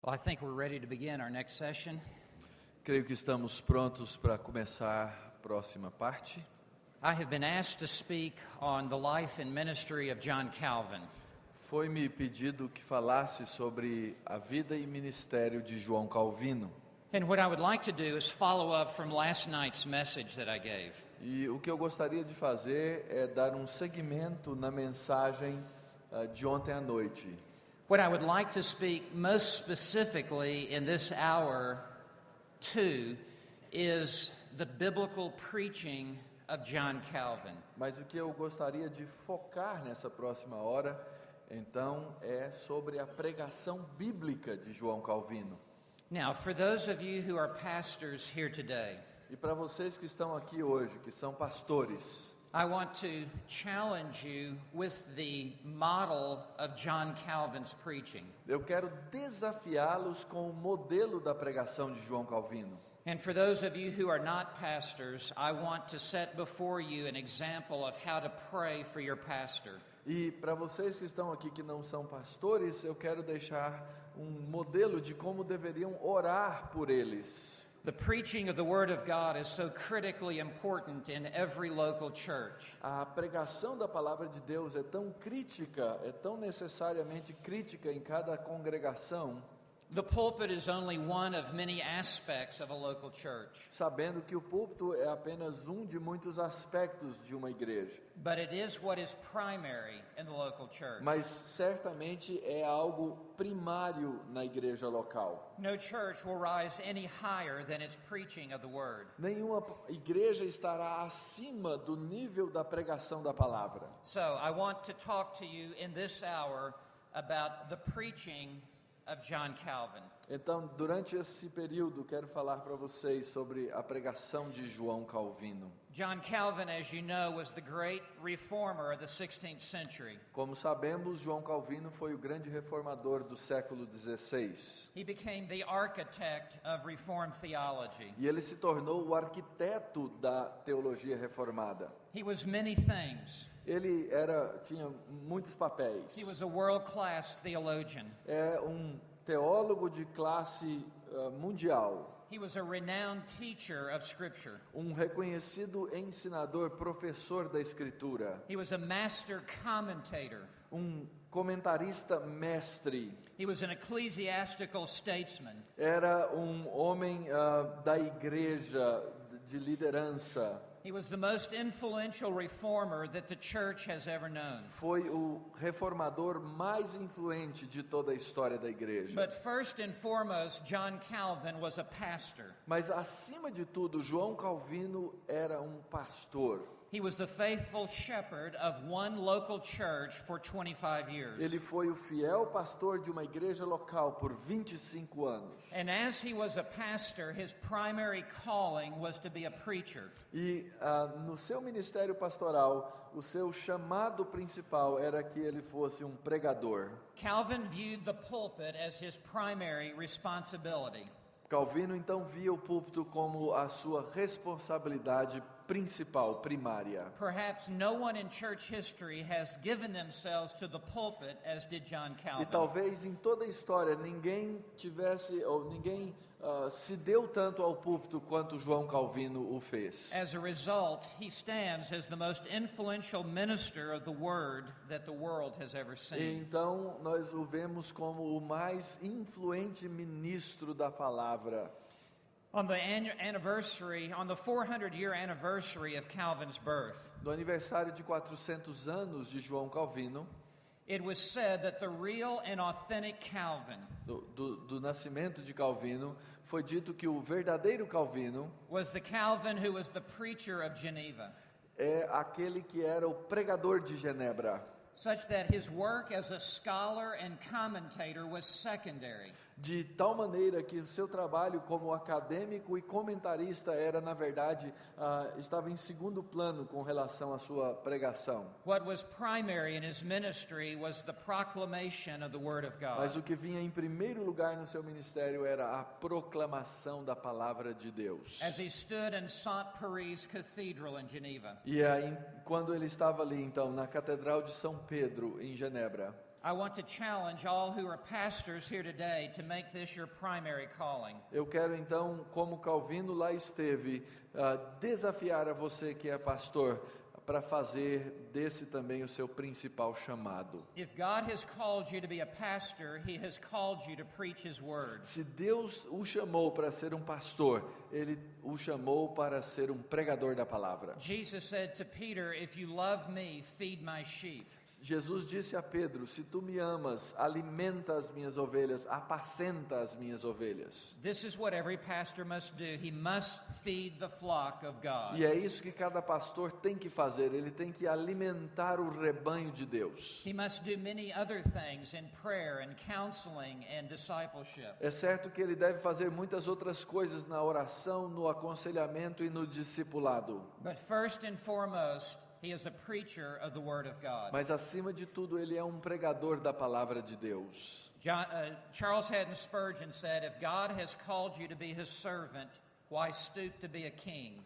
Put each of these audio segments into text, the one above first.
Well, I think we're ready to begin our next session. Creio que estamos prontos para começar a próxima parte. I have been asked to speak on the life and ministry of John Calvin. Foi-me pedido que falasse sobre a vida e ministério de João Calvino. And what I would like to do is follow up from last night's message that I gave. E o que eu gostaria de fazer é dar um segmento na mensagem de ontem à noite. What I would like to speak most specifically in this hour to is the biblical preaching of John Calvin. Mas o que eu gostaria de focar nessa próxima hora, então, é sobre a pregação bíblica de João Calvino. Now, for those of you who are pastors here today, E para vocês que estão aqui hoje, que são pastores, I want to challenge you with the model of John Calvin's preaching. eu quero desafiá-los com o modelo da pregação de João Calvino. And for those of you who are not pastors, I want to set before you an example of how to pray for your pastor. E para vocês que estão aqui que não são pastores, eu quero deixar um modelo de como deveriam orar por eles. The preaching of the Word of God is so critically important in every local church. A pregação da palavra de Deus é tão crítica, é tão necessariamente crítica em cada congregação, The pulpit is only one of many aspects of a local church, sabendo que o púlpito é apenas um de muitos aspectos de uma igreja. but it is what is primary in the local church. Mas certamente é algo primário na igreja local. No church will rise any higher than its preaching of the Word. Nenhuma igreja estará acima do nível da pregação da palavra. So I want to talk to you in this hour about the preaching of John Calvin. Então, durante esse período, quero falar para vocês sobre a pregação de João Calvino. John Calvin, as you know, was the great reformer of the 16th century. Como sabemos, João Calvino foi o grande reformador do século XVI. He became the architect of Reformed theology. E ele se tornou o arquiteto da teologia reformada. He was many things. Ele tinha muitos papéis. He was a world-class theologian. É um teólogo de classe mundial. He was a renowned teacher of Scripture. Um reconhecido ensinador, professor da Escritura. He was a master commentator. Um comentarista mestre. He was an ecclesiastical statesman. Era um homem da igreja, de liderança. He was the most influential reformer that the church has ever known. Foi o reformador mais influente de toda a história da igreja. But first and foremost, John Calvin was a pastor. Mas acima de tudo, João Calvino era um pastor. He was the faithful shepherd of one local church for 25 years. Ele foi o fiel pastor de uma igreja local por 25 anos. And as he was a pastor, his primary calling was to be a preacher. E no seu ministério pastoral, o seu chamado principal era que ele fosse um pregador. Calvin viewed the pulpit as his primary responsibility. Calvino então via o púlpito como a sua responsabilidade principal, primária. Perhaps no one in church history has given themselves to the pulpit as did John E Calvin. talvez em toda a história ninguém se deu tanto ao púlpito quanto João Calvino o fez. As a result, he stands as the most influential minister of the word that the world has ever E seen. então nós o vemos como o mais influente ministro da palavra. On the 400-year anniversary of Calvin's birth, No aniversário de 400 anos de João Calvino, it was said that the real and authentic Calvin do nascimento de Calvino, foi dito que o verdadeiro Calvino was the Calvin who was the preacher of Geneva, é aquele que era o pregador de Genebra, such that his work as a scholar and commentator was secondary. de tal maneira que o seu trabalho como acadêmico e comentarista era, na verdade, estava em segundo plano com relação à sua pregação. What was primary in his ministry was the proclamation of the Word of Mas God. o que vinha em primeiro lugar no seu ministério era a proclamação da palavra de Deus. As he stood in Saint-Péry's Cathedral in Geneva, E aí, quando ele estava ali, então, na Catedral de São Pedro, em Genebra, I want to challenge all who are pastors here today to make this your primary calling. Eu quero então, como Calvino lá esteve, desafiar a você que é pastor para fazer desse também o seu principal chamado. If God has called you to be a pastor, He has called you to preach His word. Se Deus o chamou para ser um pastor, Ele o chamou para ser um pregador da palavra. Jesus said to Peter, "If you love me, feed my sheep." Jesus disse a Pedro, se tu me amas, alimenta as minhas ovelhas, apacenta as minhas ovelhas. This is what every pastor must do. He must feed the flock of God. E é isso que cada pastor tem que fazer, ele tem que alimentar o rebanho de Deus. He must do many other things in prayer and counseling and discipleship. É certo que ele deve fazer muitas outras coisas na oração, no aconselhamento e no discipulado. But first and foremost, he is a preacher of the Word of God. Mas acima de tudo, ele é um pregador da palavra de Deus. Charles Haddon Spurgeon said, "If God has called you to be His servant, why stoop to be a king?"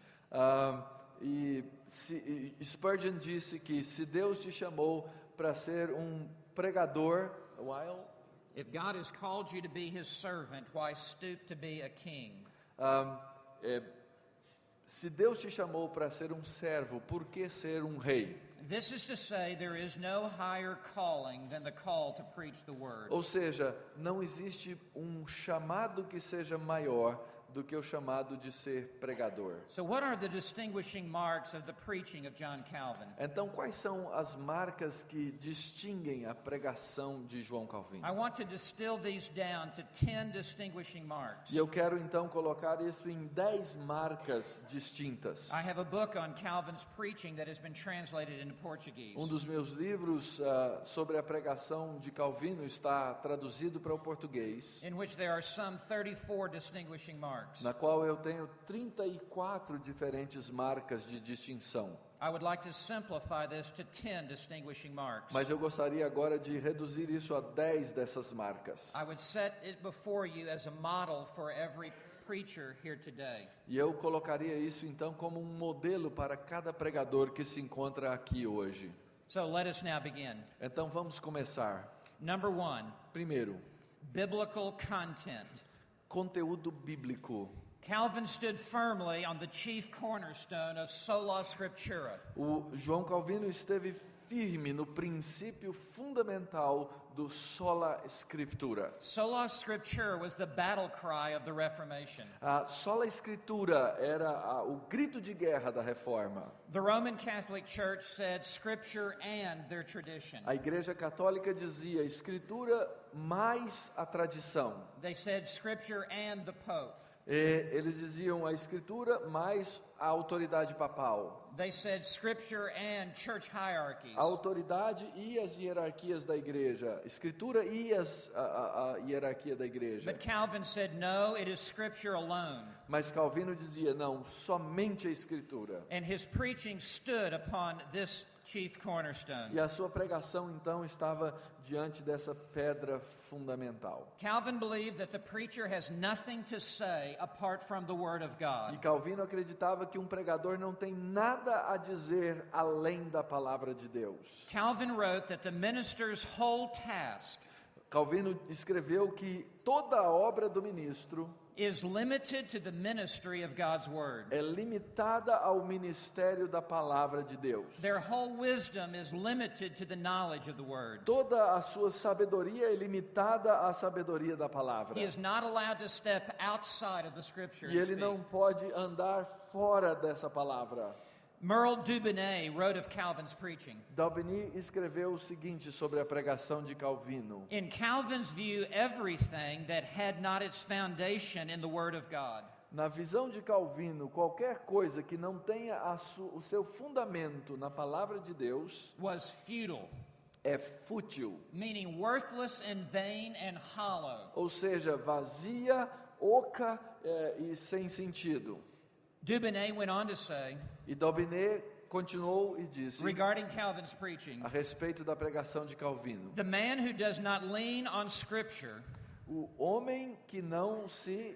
Spurgeon disse que se Deus te chamou para ser um pregador, If God has called you to be His servant, why stoop to be a king? Se Deus te chamou para ser um servo, por que ser um rei? This is to say, there is no higher calling than the call to preach the word. Ou seja, não existe um chamado que seja maior do que o chamado de ser pregador. So what are the distinguishing marks of the preaching of John Calvin? Então, quais são as marcas que distinguem a pregação de João Calvino? I want to distill these down to 10 distinguishing marks. E eu quero então colocar isso em 10 marcas distintas. I have a book on Calvin's preaching that has been translated into Portuguese. Um dos meus livros sobre a pregação de Calvino está traduzido para o português, In which there are some 34 distinguishing marks. na qual eu tenho 34 diferentes marcas de distinção. I would like to simplify this to 10 distinguishing marks. Mas eu gostaria agora de reduzir isso a 10 dessas marcas. I would set it before you as a model for every preacher here today. E eu colocaria isso então como um modelo para cada pregador que se encontra aqui hoje. So let us now begin. Então vamos começar. Number 1, Primeiro, biblical content. conteúdo bíblico. Calvin stood firmly on the chief cornerstone of sola scriptura. O João Calvino esteve firme no princípio fundamental do sola scriptura. Sola scriptura was the battle cry of the Reformation. A sola escritura era o grito de guerra da reforma. The Roman Catholic Church said scripture and their tradition. A Igreja Católica dizia escritura mais a tradição. They said scripture and the Pope. E eles diziam a escritura mais a autoridade papal. They said scripture and church hierarchies. A autoridade e as hierarquias da igreja. Escritura e a hierarquia da igreja. But Calvin said no, it is scripture alone. Mas Calvino dizia não, somente a escritura. And his preaching stood upon this chief cornerstone. E a sua pregação então estava diante dessa pedra fundamental. Calvin believed that the preacher has nothing to say apart from the word of E God. Calvino acreditava que um pregador não tem nada a dizer além da palavra de Deus. Calvin wrote that the minister's whole task Calvino escreveu que toda a obra do ministro is limited to the ministry of God's word. é limitada ao ministério da palavra de Deus. Their whole wisdom is limited to the knowledge of the word. Toda a sua sabedoria é limitada à sabedoria da palavra. He is not allowed to step outside of the scripture E and ele speak. não pode andar fora dessa palavra. Merle Dubinet wrote of Calvin's preaching. Daubigny escreveu o seguinte sobre a pregação de Calvino. In Calvin's view, everything that had not its foundation in the Word of God Na visão de Calvino, qualquer coisa que não tenha o seu fundamento na palavra de Deus was futile, é fútil, meaning worthless and vain and hollow. ou seja, vazia, oca e sem sentido. Dubinet went on to say, E Daubigny continuou e disse regarding Calvin's preaching, a respeito da pregação de Calvino: the man who does not lean on Scripture, o homem que não se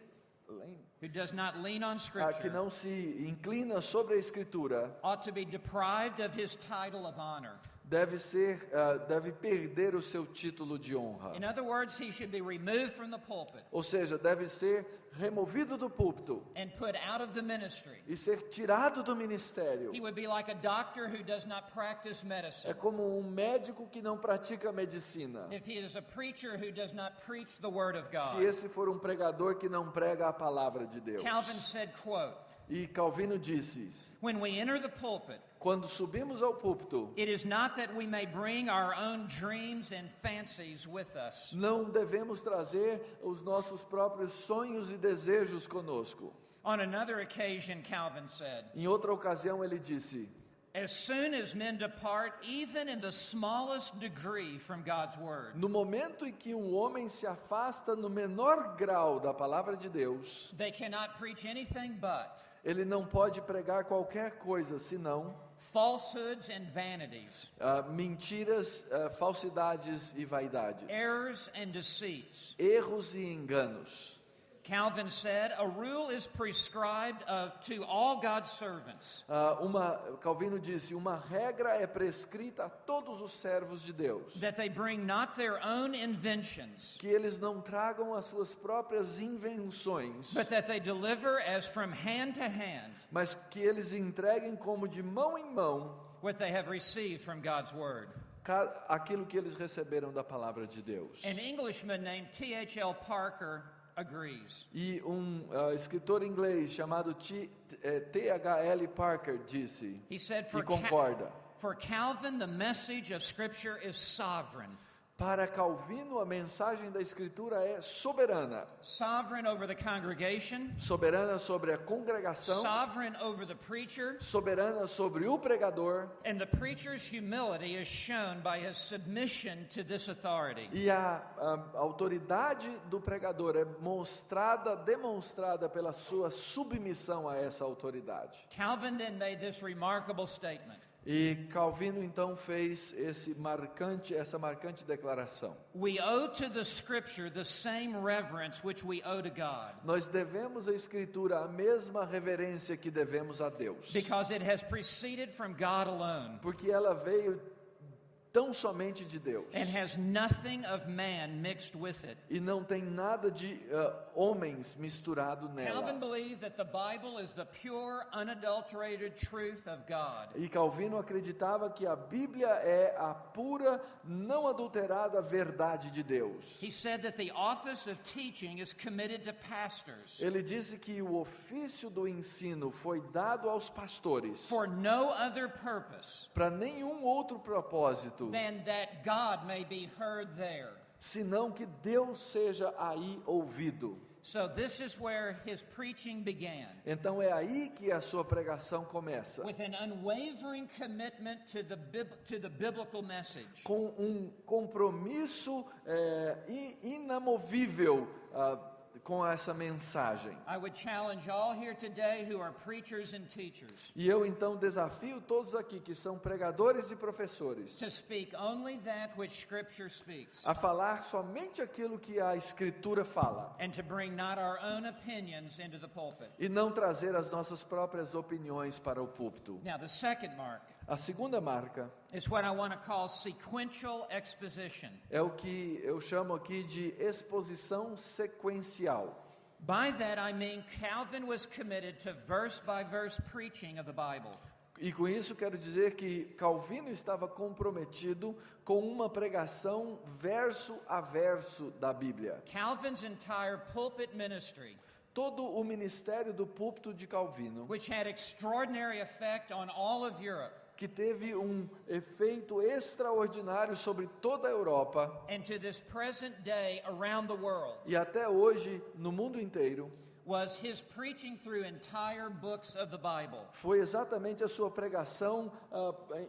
que não se inclina sobre a escritura ought to be deprived of his title of honor. deve perder o seu título de honra. In other words, he should be removed from the pulpit Ou seja, deve ser removido do púlpito and put out of the ministry. e ser tirado do ministério. He would be like a doctor who does not practice medicine. É como um médico que não pratica medicina. If he is a preacher who does not preach the word of Se God. esse for um pregador que não prega a palavra de Deus. Calvin said, quote, E Calvino disse: "When we enter the pulpit, quando subimos ao púlpito, it is not that we may bring our own dreams and fancies with us, não devemos trazer os nossos próprios sonhos e desejos conosco. On another occasion, Calvin said, Em outra ocasião ele disse: as soon as men depart, even in the smallest degree, from God's word, no momento em que um homem se afasta no menor grau da palavra de Deus, they cannot preach anything but ele não pode pregar qualquer coisa senão falsehoods and vanities, mentiras, falsidades e vaidades, errors and deceits." erros e enganos. Calvin said, a rule is prescribed to all God's servants, Calvino disse: uma regra é prescrita a todos os servos de Deus, that they bring not their own inventions, que eles não tragam as suas próprias invenções, but that they deliver as from hand to hand mas que eles entreguem como de mão em mão what they have received from God's word. aquilo que eles receberam da palavra de Deus. An Englishman named T.H.L. Parker agrees. E escritor inglês chamado T.H.L. Parker disse, He said, e concorda: for Calvin, the message of Scripture is sovereign. para Calvino, a mensagem da Escritura é soberana. Sovereign over the congregation, Soberana sobre a congregação, sovereign over the preacher, soberana sobre o pregador, and the preacher's humility is shown by his submission to this authority. e a autoridade do pregador é demonstrada pela sua submissão a essa autoridade. Calvin then made this remarkable statement. E Calvino então fez essa marcante declaração: We owe to the Scripture the same reverence which we owe to God, nós devemos à Escritura a mesma reverência que devemos a Deus, because it has proceeded from God alone porque ela veio tão somente de Deus, and has nothing of man mixed with it. e não tem nada de homens misturado Calvin nela. believed that the Bible is the pure, unadulterated truth of God. E Calvino acreditava que a Bíblia é a pura, não adulterada verdade de Deus. He said that the office of teaching is committed to pastors Ele disse que o ofício do ensino foi dado aos pastores for no other purpose para nenhum outro propósito than that God may be heard there. senão que Deus seja aí ouvido. So this is where his preaching began, Então é aí que a sua pregação começa, with an unwavering commitment to the biblical message. com um compromisso inamovível com essa mensagem. I would challenge all here today who are preachers and teachers E eu então desafio todos aqui que são pregadores e professores to speak only that which Scripture speaks, a falar somente aquilo que a Escritura fala, and to bring not our own opinions into the pulpit. e não trazer as nossas próprias opiniões para o púlpito. Now, the second mark A segunda marca is what I want to call sequential exposition. é o que eu chamo aqui de exposição sequencial. By that I mean Calvin was committed to verse-by-verse preaching of the Bible. E com isso quero dizer que Calvino estava comprometido com uma pregação verso a verso da Bíblia. Calvin's entire pulpit ministry, Todo o ministério do púlpito de Calvino, which had extraordinary effect on all of Europe que teve um efeito extraordinário sobre toda a Europa and to this present day around the world, e até hoje no mundo inteiro, was his preaching through entire books of the Bible. foi exatamente a sua pregação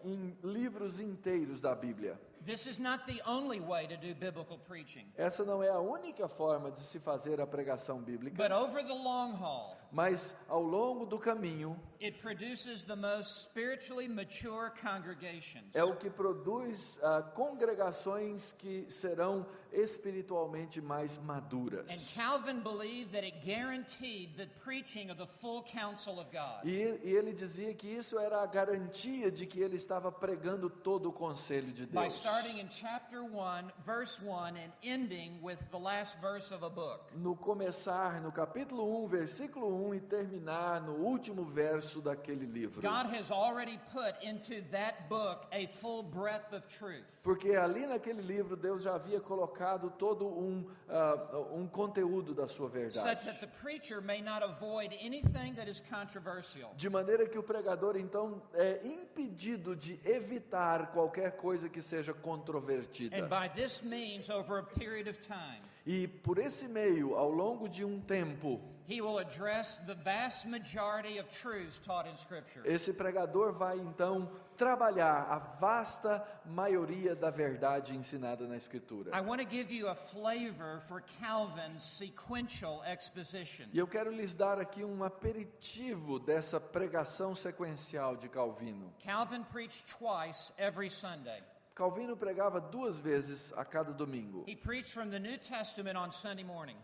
em livros inteiros da Bíblia. This is not the only way to do biblical preaching, Essa não é a única forma de se fazer a pregação bíblica, but over the long haul, Mas ao longo do caminho it produces the most spiritually mature congregations. é o que produz congregações que serão espiritualmente mais And maduras. Calvin believed that it guaranteed the preaching of the full counsel of God. E ele dizia que isso era a garantia de que ele estava pregando todo o conselho de By Deus. starting in chapter 1, verse 1, and ending with the last verse of a book. No começar no capítulo 1, versículo 1 e terminar no último verso daquele livro. God has already put into that book a full breadth of truth. Porque ali naquele livro Deus já havia colocado todo um conteúdo da sua Such verdade. that the preacher may not avoid anything that is controversial. De maneira que o pregador então é impedido de evitar qualquer coisa que seja controvertida. And by this means, over a period of time, E por esse meio, ao longo de um tempo, he will address the vast majority of truths taught in Scripture. esse pregador vai então trabalhar a vasta maioria da verdade ensinada na Escritura. I want to give you a flavor for Calvin's sequential exposition. E eu quero lhes dar aqui um aperitivo dessa pregação sequencial de Calvino. Calvin preached twice every Sunday. Calvino pregava 2 vezes a cada domingo. He preached from the New Testament on Sunday morning,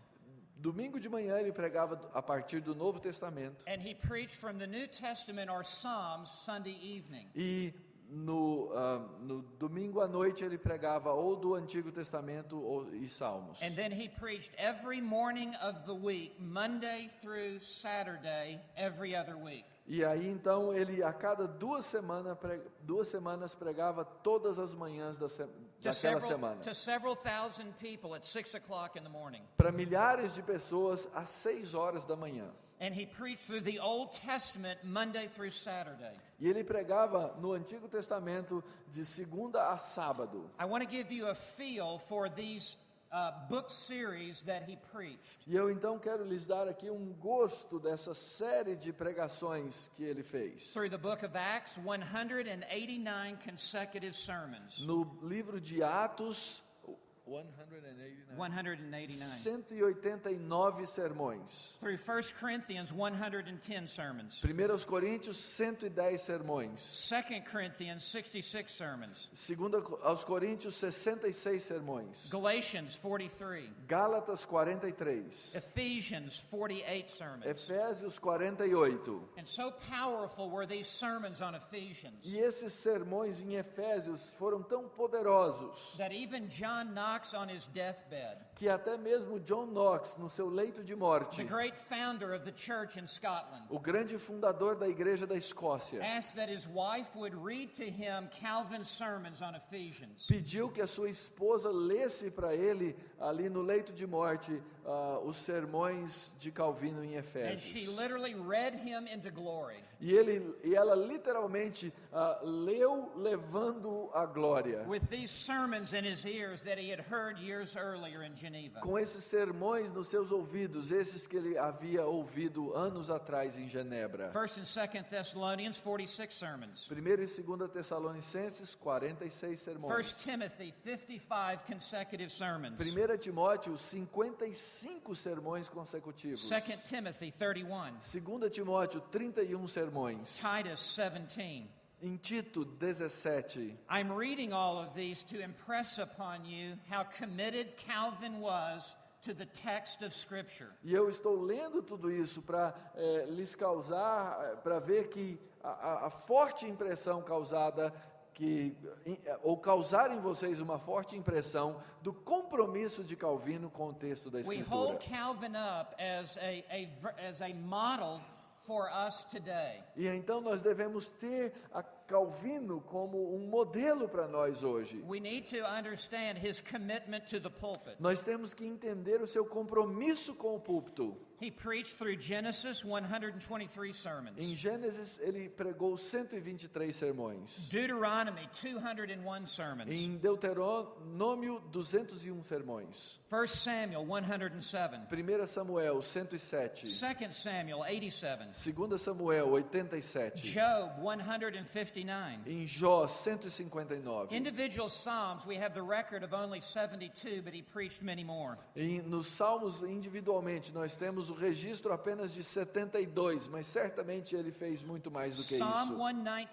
Domingo de manhã ele pregava a partir do Novo Testamento. and he preached from the New Testament or Psalms Sunday evening. E no domingo à noite ele pregava ou do Antigo Testamento e Salmos. And then he preached every morning of the week, Monday through Saturday, every other week. E aí então ele a cada 2 semanas pregava todas as manhãs daquela semana. To several thousand people at 6 o'clock in the morning. Para milhares de pessoas às 6 horas da manhã. And he preached through the Old Testament Monday through Saturday. E ele pregava no Antigo Testamento de segunda a sábado. I want to give you a feel for these book series that he preached. E eu então quero lhes dar aqui um gosto dessa série de pregações que ele fez. Through the book of Acts, 189 consecutive sermons. No livro de Atos, 189 sermões. Through 1 Corinthians, 110 sermons. 1 Coríntios, 110 sermões. 2 Corinthians, 66 sermons. 2 aos Coríntios, 66 sermões. Galatians, 43. Gálatas, 43. Ephesians, 48 sermons. Efésios, 48. And so powerful were these sermons on Ephesians E esses sermões em Efésios foram tão poderosos that even John Knox on his deathbed, que até mesmo John Knox, no seu leito de the morte, great founder of the church in Scotland, o grande fundador da Igreja da Escócia, asked that his wife would read to him Calvin's sermons on Ephesians. pediu que a sua esposa lesse para ele, ali no leito de morte, os sermões de Calvino em And she Efésios. literally read him into glory. E ela literalmente leu levando a glória. With these sermons in his ears that he had heard years earlier in Geneva. Com esses sermões nos seus ouvidos, esses que ele havia ouvido anos atrás em Genebra. 1 and 2 Thessalonians, 46 sermons. 1 e 2 Tessalonicenses, 46 1 sermões. Timothy, 55 consecutive sermons. 1 Timóteo, 55 sermões consecutivos. 2 Timothy, 31. 2 Timóteo, 31 sermões. Titus, 17. Em Tito 17. I'm reading all of these to impress upon you how committed Calvin was to the text of Scripture. E eu estou lendo tudo isso para lhes causar, para ver que a forte impressão causada, ou causar em vocês uma forte impressão do compromisso de Calvino com o texto da We Escritura. hold Calvin up as a model for us today. E então nós devemos ter a Calvino como um modelo para nós hoje. We need to understand his commitment to the pulpit. Nós temos que entender o seu compromisso com o púlpito. He preached through Genesis 123 sermons. Em Gênesis ele pregou 123 sermões. Deuteronomy 201 sermons. Em Deuteronômio 201 sermões. 1 Samuel 107. 1 Samuel 107. 2 Samuel 87. 2 Samuel 87. Job 159. Em Jó 159. Individual Psalms, we have the record of only 72, but he preached many more. Nos Salmos individualmente nós temos temos o registro apenas de 72, mas certamente ele fez muito mais do que Psalm isso. 119,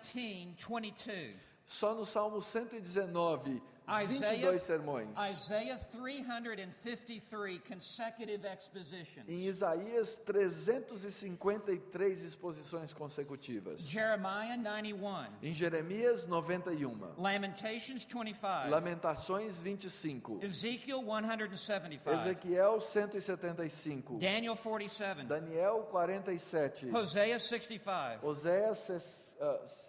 22. Só no Salmo 119, Isaiah 22 sermões. Isaiah 353 consecutive expositions. Em Isaías, 353 exposições consecutivas. Jeremiah 91. Em Jeremias, 91. Lamentations 25. Lamentações, 25. Ezekiel 175. Ezequiel, 175. Daniel 47. Daniel, 47. Hosea 65. Oséias,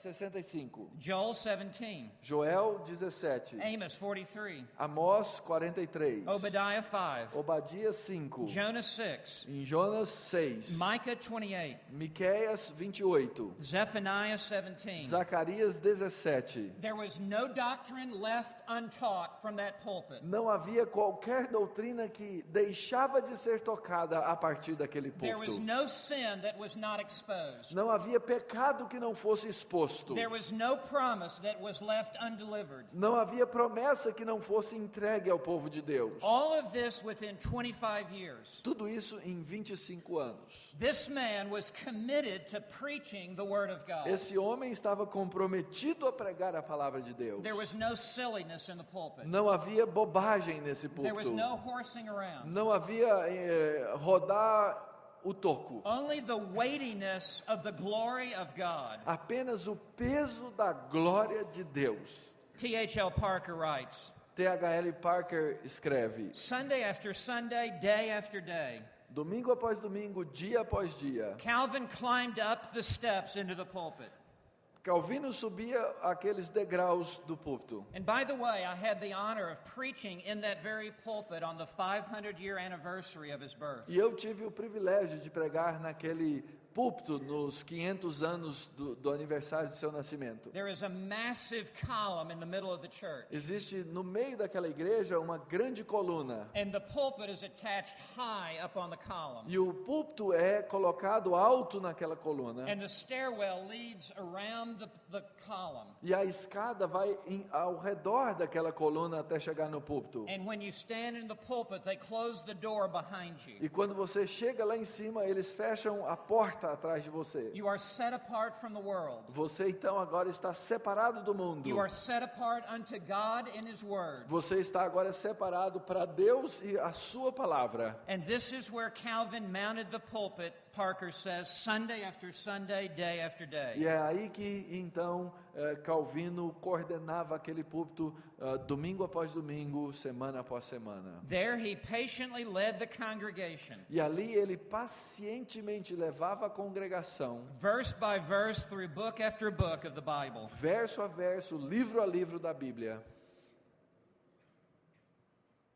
65. Joel 17. Joel, 17. Amos 43. Amós, 43. Obadiah 5. Obadias, 5. Jonas 6. Em Jonas, 6. Micah 28. Miqueias, 28. Zephaniah 17. Zacarias, 17. There was no doctrine left untaught from that pulpit. Não havia qualquer doutrina que deixava de ser tocada a partir daquele There was púlpito. no sin that was not exposed. Não havia pecado que não fosse exposto. There was no promise that was left undelivered. Não havia promessa que não fosse entregue ao povo de Deus. All of this within 25 years. Tudo isso em 25 anos. This man was committed to preaching the Word of God. Esse homem estava comprometido a pregar a palavra de Deus. There was no silliness in the pulpit. Não havia bobagem nesse There was púlpito. no horsing around. Não havia rodar o toco. Only the weightiness of the glory of God. Apenas o peso da glória de Deus. T.H.L. Parker writes, T.H.L. Parker escreve: Sunday after Sunday, day after day, domingo após domingo, dia após dia, Calvin climbed up the steps into the pulpit. Calvino subia aqueles degraus do púlpito. And by the way, I had the honor of preaching in that very pulpit on the 500-year anniversary of his birth. E eu tive o privilégio de pregar naquele púlpito nos 500 anos do aniversário de seu nascimento. There is a massive column in the middle of the church. Existe no meio daquela igreja uma grande coluna. And the pulpit is attached high up on the column. E o púlpito é colocado alto naquela coluna. And the stairwell leads around the column. E a escada vai ao redor daquela coluna até chegar no púlpito. And when you stand in the pulpit, they close the door behind you. E quando você chega lá em cima, eles fecham a porta atrás de você. You are set apart from the world. Você então agora está separado do mundo. You are set apart unto God and His Word. Você está agora separado para Deus e a sua palavra. And this is where Calvin mounted the pulpit, Parker says, Sunday after Sunday, day after day. E é aí que então Calvino coordenava aquele púlpito domingo após domingo, semana após semana. There he patiently led the congregation, E ali ele pacientemente levava a congregação, verse by verse through book after book of the Bible. verso a verso, livro a livro da Bíblia.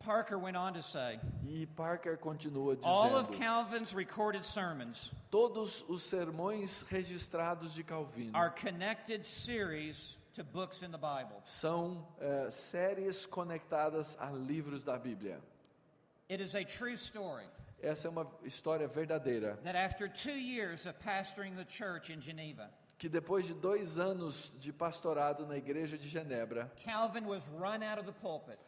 Parker went on to say, E Parker continua all of dizendo: Calvin's recorded sermons todos os sermões registrados de Calvino are connected series to books in the Bible. são séries conectadas a livros da Bíblia. It is a true story Essa é uma história verdadeira, that after 2 years of pastoring the church in Geneva, que depois de 2 anos de pastorado na igreja de Genebra, Calvin was run out of the pulpit.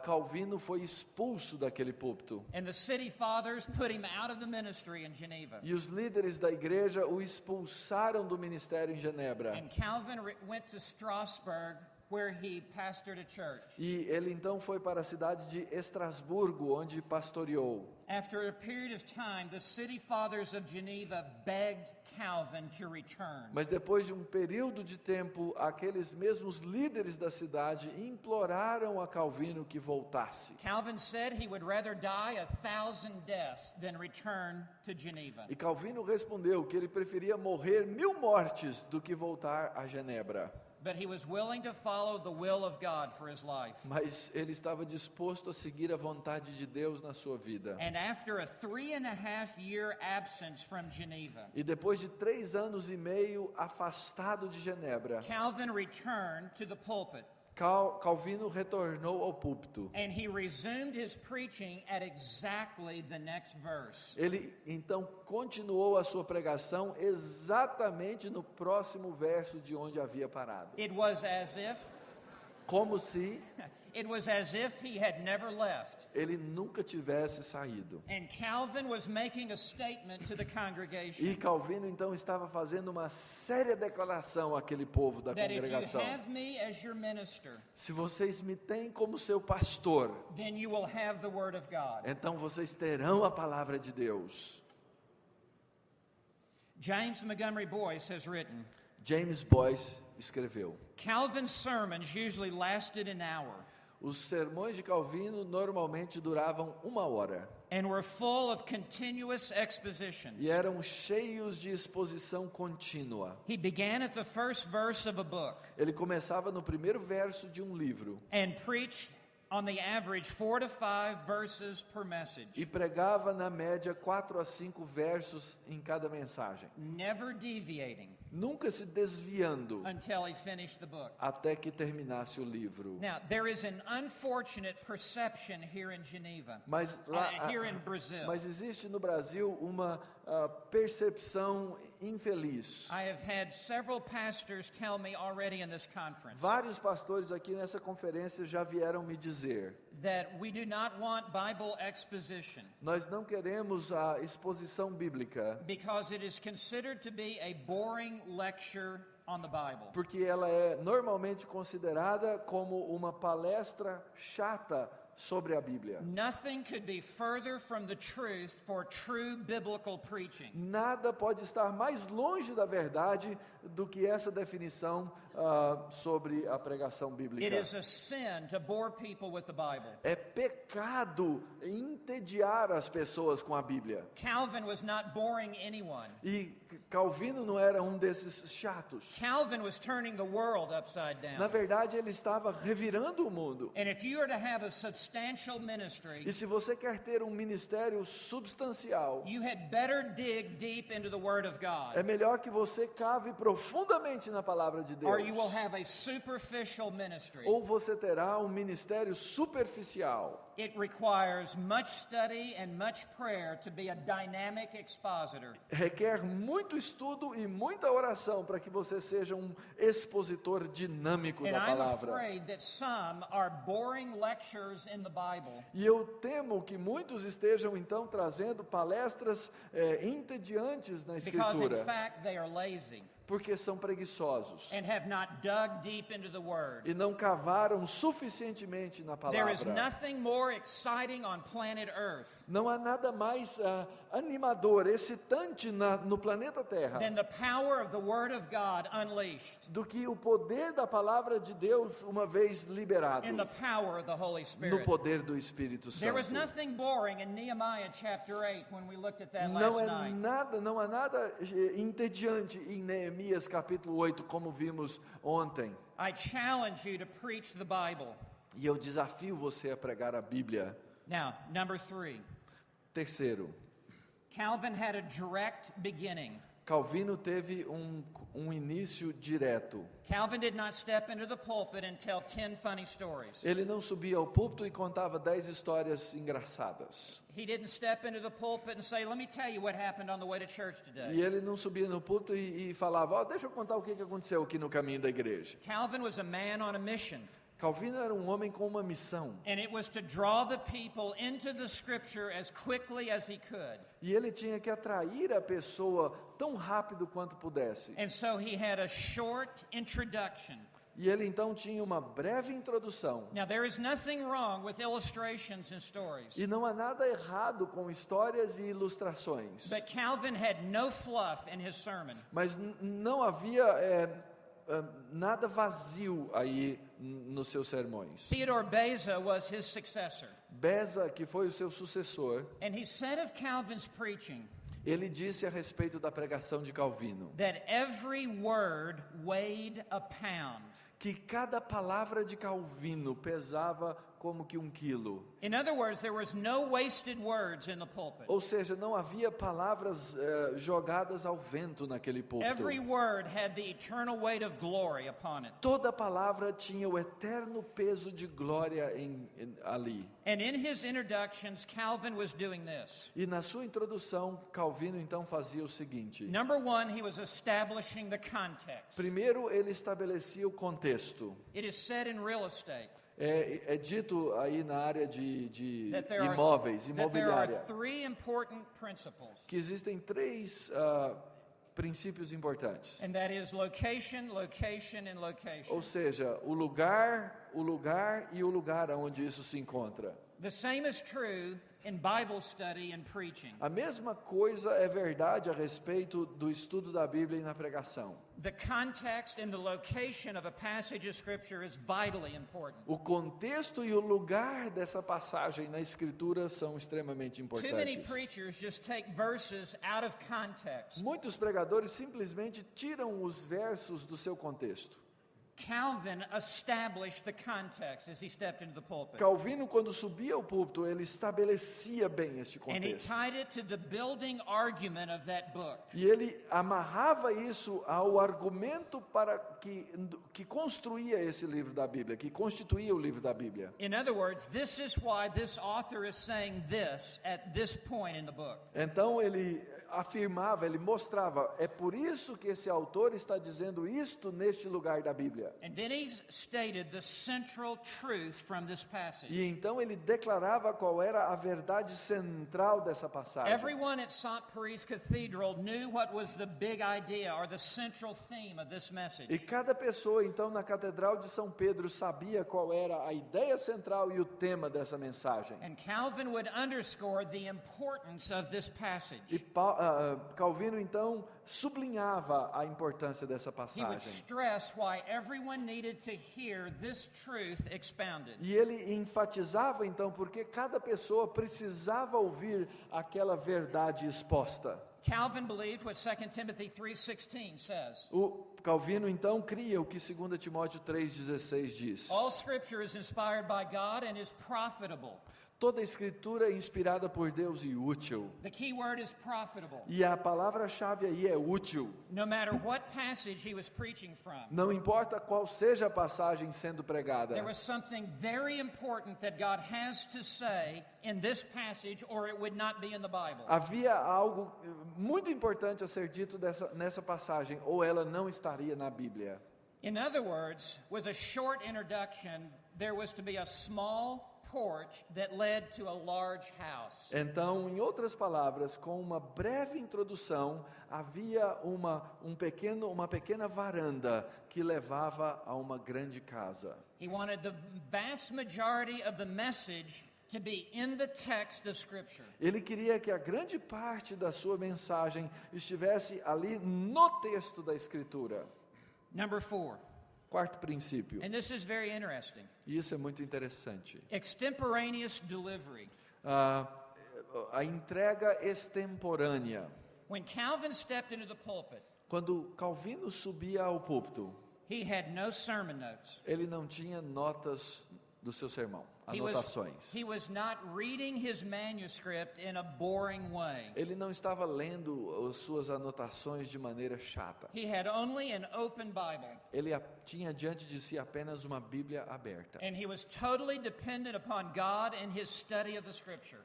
Calvino foi expulso daquele púlpito. And the city fathers put him out of the ministry in Geneva. E os líderes da igreja o expulsaram do ministério em Genebra. And Calvin went to Strasbourg, where he pastored a church. E ele então foi para a cidade de Estrasburgo, onde pastoreou. After a period of time, the city fathers of Geneva begged Calvin to return. Mas depois de um período de tempo, aqueles mesmos líderes da cidade imploraram a Calvino que voltasse. Calvin said he would rather die 1,000 deaths than return to Geneva. E Calvino respondeu que ele preferia morrer 1000 mortes do que voltar a Genebra. But he was willing to follow the will of God for his life. Mas ele estava disposto a seguir a vontade de Deus na sua vida. And after a 3.5-year absence from Geneva, E depois de 3 anos e meio afastado de Genebra, Calvin returned to the pulpit. Calvino retornou ao púlpito. And he resumed his preaching at exactly the next verse. Ele então continuou a sua pregação exatamente no próximo verso de onde havia parado. It was as if Como se It was as if he had never left. ele nunca tivesse saído. And Calvin was making a statement to the congregation E Calvino então estava fazendo uma séria declaração àquele povo da that if you congregação. have me as your minister, Se vocês me têm como seu pastor, then you will have the word of God. então vocês terão a palavra de Deus. James Montgomery Boyce has written, James Boyce escreveu: Calvin's sermons usually lasted an hour os sermões de Calvino normalmente duravam 1 hora and were full of continuous expositions. e eram cheios de exposição contínua. He began at the first verse of a book Ele começava no primeiro verso de um livro and preached on the average 4 to 5 verses per message, e pregava na média 4 a 5 versos em cada mensagem, never deviating nunca se desviando until he finished the book. até que terminasse o livro. Now, there is an unfortunate perception here in Geneva, Mas lá, here in Brazil. mas existe no Brasil uma percepção infeliz. I have had several pastors tell me already in this conference Vários pastores aqui nessa conferência já vieram me dizer: that we do not want Bible exposition nós não queremos a exposição bíblica, because it is considered to be a boring lecture on the Bible. porque ela é normalmente considerada como uma palestra chata sobre a Bíblia. Nothing could be further from the truth for true biblical preaching. Nada pode estar mais longe da verdade do que essa definição sobre a pregação bíblica. It is a sin to bore people with the Bible. É pecado entediar as pessoas com a Bíblia. Calvin was not boring anyone. E Calvino não era um desses chatos. Calvin was turning the world upside Na down. verdade, ele estava revirando o mundo. And if you are to have a substantial ministry, E se você quer ter um ministério substancial, you had better dig deep into the Word of é God, melhor que você cave profundamente na palavra de Deus. or you will have a superficial ministry. Ou você terá um ministério superficial. It requires much study and much prayer to be a dynamic expositor. Requer muito estudo e muita oração para que você seja um expositor dinâmico And da I'm palavra. afraid that some are boring lectures in the Bible E eu temo que muitos estejam então trazendo palestras entediantes na because, in Escritura, fact, they are lazy porque são preguiçosos and have not dug deep into the Word. e não cavaram suficientemente na There is palavra. nothing more exciting on planet Earth Não há nada mais animador, excitante no planeta Terra than the power of the Word of God unleashed do que o poder da palavra de Deus uma vez liberado in the power of the Holy no Spirit. poder do Espírito There was Santo. nothing boring in Nehemiah chapter 8 when we looked at that Não last é night. nada, não há nada entediante em Neemias capítulo 8, como vimos ontem. I challenge you to preach the Bible. E eu desafio você a pregar a Bíblia. Now, number 3. Terceiro, Calvin had a direct beginning. Calvino teve um início direto. Calvin did not step into the pulpit and tell 10 funny stories. Ele não subia ao púlpito e contava 10 histórias engraçadas. He didn't step into the pulpit and say, "Let me tell you what happened on the way to church E today." ele não subia no púlpito e falava: deixa eu contar o que aconteceu aqui no caminho da igreja. Calvin was a man on a mission, Calvino era um homem com uma missão. and it was to draw the people into the scripture as quickly as he could. E ele tinha que atrair a pessoa tão rápido quanto pudesse. And so he had a short introduction. E ele então tinha uma breve introdução. Now, there is nothing wrong with illustrations and stories, E não há nada errado com histórias e ilustrações. but Calvin had no fluff in his sermon. Mas não havia nada vazio aí nos seus sermões. Theodore Beza was his successor, Beza, que foi o seu sucessor, and he said of Calvin's preaching ele disse a respeito da pregação de Calvino that every word weighed a pound. que cada palavra de Calvino pesava como que 1 quilo. In other words, there was no wasted words in the pulpit. Ou seja, não havia palavras jogadas ao vento naquele púlpito. Every word had the eternal weight of glory upon it. Toda palavra tinha o eterno peso de glória ali. And in his introductions, Calvin was doing this. E na sua introdução, Calvino então fazia o seguinte. Number one, he was establishing the context. Primeiro, ele estabelecia o contexto. It is said in real estate É dito aí na área de that there imóveis, are imobiliária, three important principles, que existem três princípios importantes. and that is location, location, and location. Ou seja, o lugar e o lugar onde isso se encontra. The same is true in Bible study and preaching. A mesma coisa é verdade a respeito do estudo da Bíblia e na pregação. The context and the location of a passage of Scripture is vitally important. O contexto e o lugar dessa passagem na Escritura são extremamente Too many importantes. preachers just take verses out of context. Muitos pregadores simplesmente tiram os versos do seu contexto. Calvin established the context as he stepped into the pulpit. Calvino, quando subia ao púlpito, ele estabelecia bem este And he contexto. tied it to the building argument of that book. E ele amarrava isso ao argumento que construía esse livro da Bíblia, que constituía o livro da Bíblia. In other words, this is why this author is saying this at this point in the book. Então ele afirmava, ele mostrava, é por isso que esse autor está dizendo isto neste lugar da Bíblia. And then he stated the central truth from this passage. E então ele declarava qual era a verdade central dessa passagem. Everyone at St. Paris Cathedral knew what was the big idea or the central theme of this E message. cada pessoa, então, na Catedral de São Pedro sabia qual era a ideia central e o tema dessa mensagem. And Calvin would underscore the importance of this E passage. Calvino, então, sublinhava a importância dessa He would passagem. stress why everyone needed to hear this truth expounded. E ele enfatizava, então, porque cada pessoa precisava ouvir aquela verdade exposta. Calvin believed what 2 Timothy 3:16 says. O Calvino, então, cria o que 2 Timóteo 3,16 diz. All scripture is inspired by God and is profitable. Toda a escritura é inspirada por Deus e útil. The key word is profitable. E a palavra-chave aí é útil. No matter what passage he was preaching from, Não importa qual seja a passagem sendo pregada. there was something very important that God has to say in this passage, or it would not be in the Bible. Havia algo muito importante a ser dito nessa passagem, ou ela não estaria na Bíblia. In other words, with a short introduction, there was to be a small porch that led to a large house. Então, em outras palavras, com uma breve introdução, havia uma pequena varanda que levava a uma grande casa. He wanted the vast majority of the message to be in the text of Scripture. Ele queria que a grande parte da sua mensagem estivesse ali no texto da Escritura. Number 4, Quarto princípio, and this is very interesting, e isso é muito interessante. extemporaneous delivery. A entrega extemporânea. When Calvin stepped into the pulpit, Quando Calvino subia ao púlpito, he had no sermon notes. ele não tinha notas do seu sermão, He anotações. was not reading his manuscript in a boring way. Ele não estava lendo as suas anotações de maneira chata. He had only an open Bible, Ele tinha diante de si apenas uma Bíblia aberta. and he was totally dependent upon God and his study of the Scripture.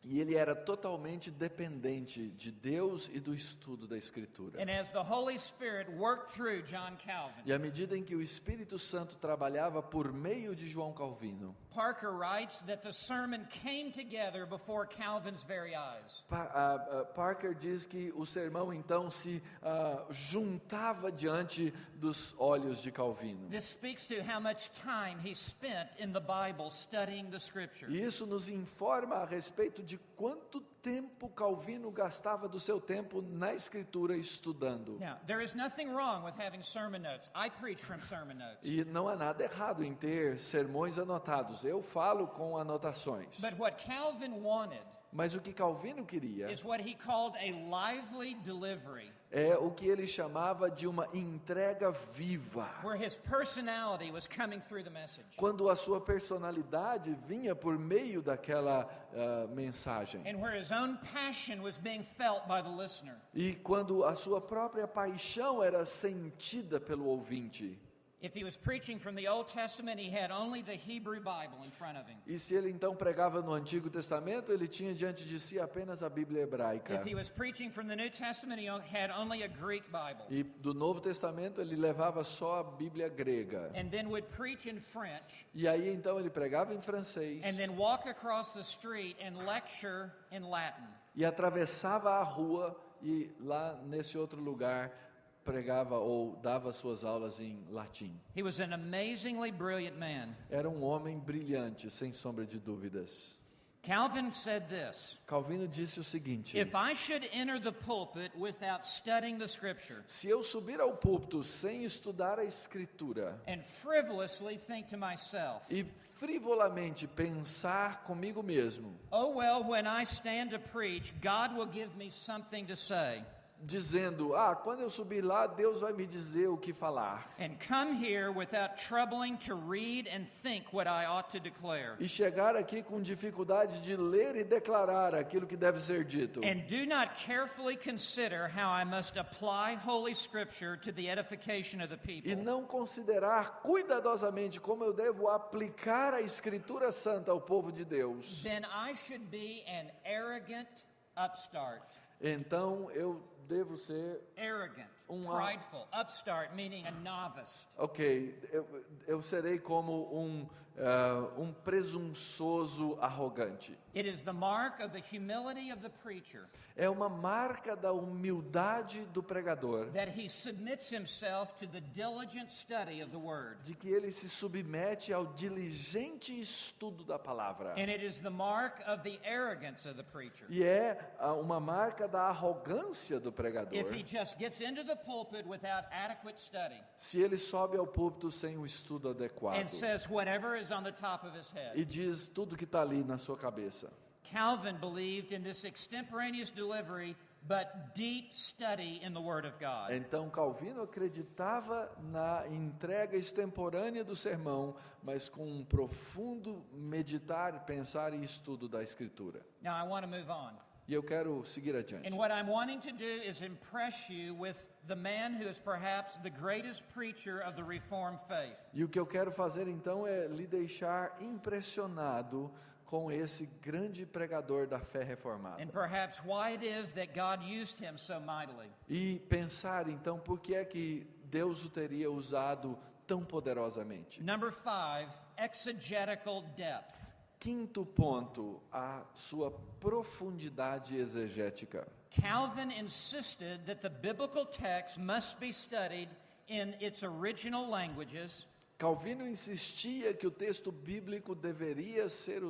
E ele era totalmente dependente de Deus e do estudo da Escritura. And as the Holy Spirit worked through John Calvin, E à medida em que o Espírito Santo trabalhava por meio de João Calvino, Parker writes that the sermon came together before Calvin's very eyes. Parker diz que o sermão então se juntava diante dos olhos de Calvino. This speaks to how much time he spent in the Bible studying the Scripture. E isso nos informa a respeito de quanto tempo Calvino gastava do seu tempo na Escritura estudando. Now, there is nothing wrong with having sermon notes. I preach from sermon notes. E não há nada errado em ter sermões anotados. Eu falo com anotações. But what Calvin wanted Mas o que Calvino queria is what he called a lively delivery, é o que ele chamava de uma entrega viva. where his personality was coming through the message. Quando a sua personalidade vinha por meio daquela mensagem. And where his own passion was being felt by the listener. E quando a sua própria paixão era sentida pelo ouvinte. If he was preaching from the Old Testament, he had only the Hebrew Bible in front of him. E se ele então pregava no Antigo Testamento, ele tinha diante de si apenas a Bíblia hebraica. If he was preaching from the New Testament, he had only a Greek Bible. E do Novo Testamento ele levava só a Bíblia grega. And then would preach in French, E aí então ele pregava em francês and then walk across the street and lecture in Latin. e atravessava a rua e lá nesse outro lugar pregava ou dava suas aulas em latim. He was an amazingly brilliant man. Era um homem brilhante, sem sombra de dúvidas. Calvin said this: Calvino disse o seguinte: if I should enter the pulpit without studying the Scripture se eu subir ao púlpito sem estudar a Escritura and frivolously think to myself, e frivolamente pensar comigo mesmo, oh well, when I stand to preach, God will give me something to say, dizendo, quando eu subir lá, Deus vai me dizer o que falar, and come here without troubling to read and think what I ought to declare, e chegar aqui com dificuldade de ler e declarar aquilo que deve ser dito, and do not carefully consider how I must apply Holy Scripture to the edification of the people, e não considerar cuidadosamente como eu devo aplicar a Escritura Santa ao povo de Deus, then I should be an arrogant upstart. então eu devo ser, Arrogant, prideful, upstart meaning a novice. eu serei como um presunçoso arrogante. It is the mark of the humility of the preacher É uma marca da humildade do pregador, that he submits himself to the diligent study of the word. de que ele se submete ao diligente estudo da palavra. And it is the mark of the arrogance of the preacher E é uma marca da arrogância do pregador, if he just gets into the pulpit without adequate study se ele sobe ao púlpito sem o estudo adequado and says whatever is on the top of his head. e diz tudo que está ali na sua cabeça. Calvin believed in this extemporaneous delivery but deep study in the Word of God. Então Calvino acreditava na entrega extemporânea do sermão, mas com um profundo meditar, pensar e estudo da Escritura. Now I want to move on. E eu quero seguir adiante. And what I'm wanting to do is impress you with the man who is perhaps the greatest preacher of the Reformed faith. E o que eu quero fazer então é lhe deixar impressionado com esse grande pregador da fé reformada. And perhaps why it is that God used him so mightily. E pensar então por que é que Deus o teria usado tão poderosamente. Number 5, exegetical depth. Quinto ponto, a sua profundidade exegética. Calvin insisted that the biblical text must be studied in its original languages. Calvino insistia que o texto bíblico deveria ser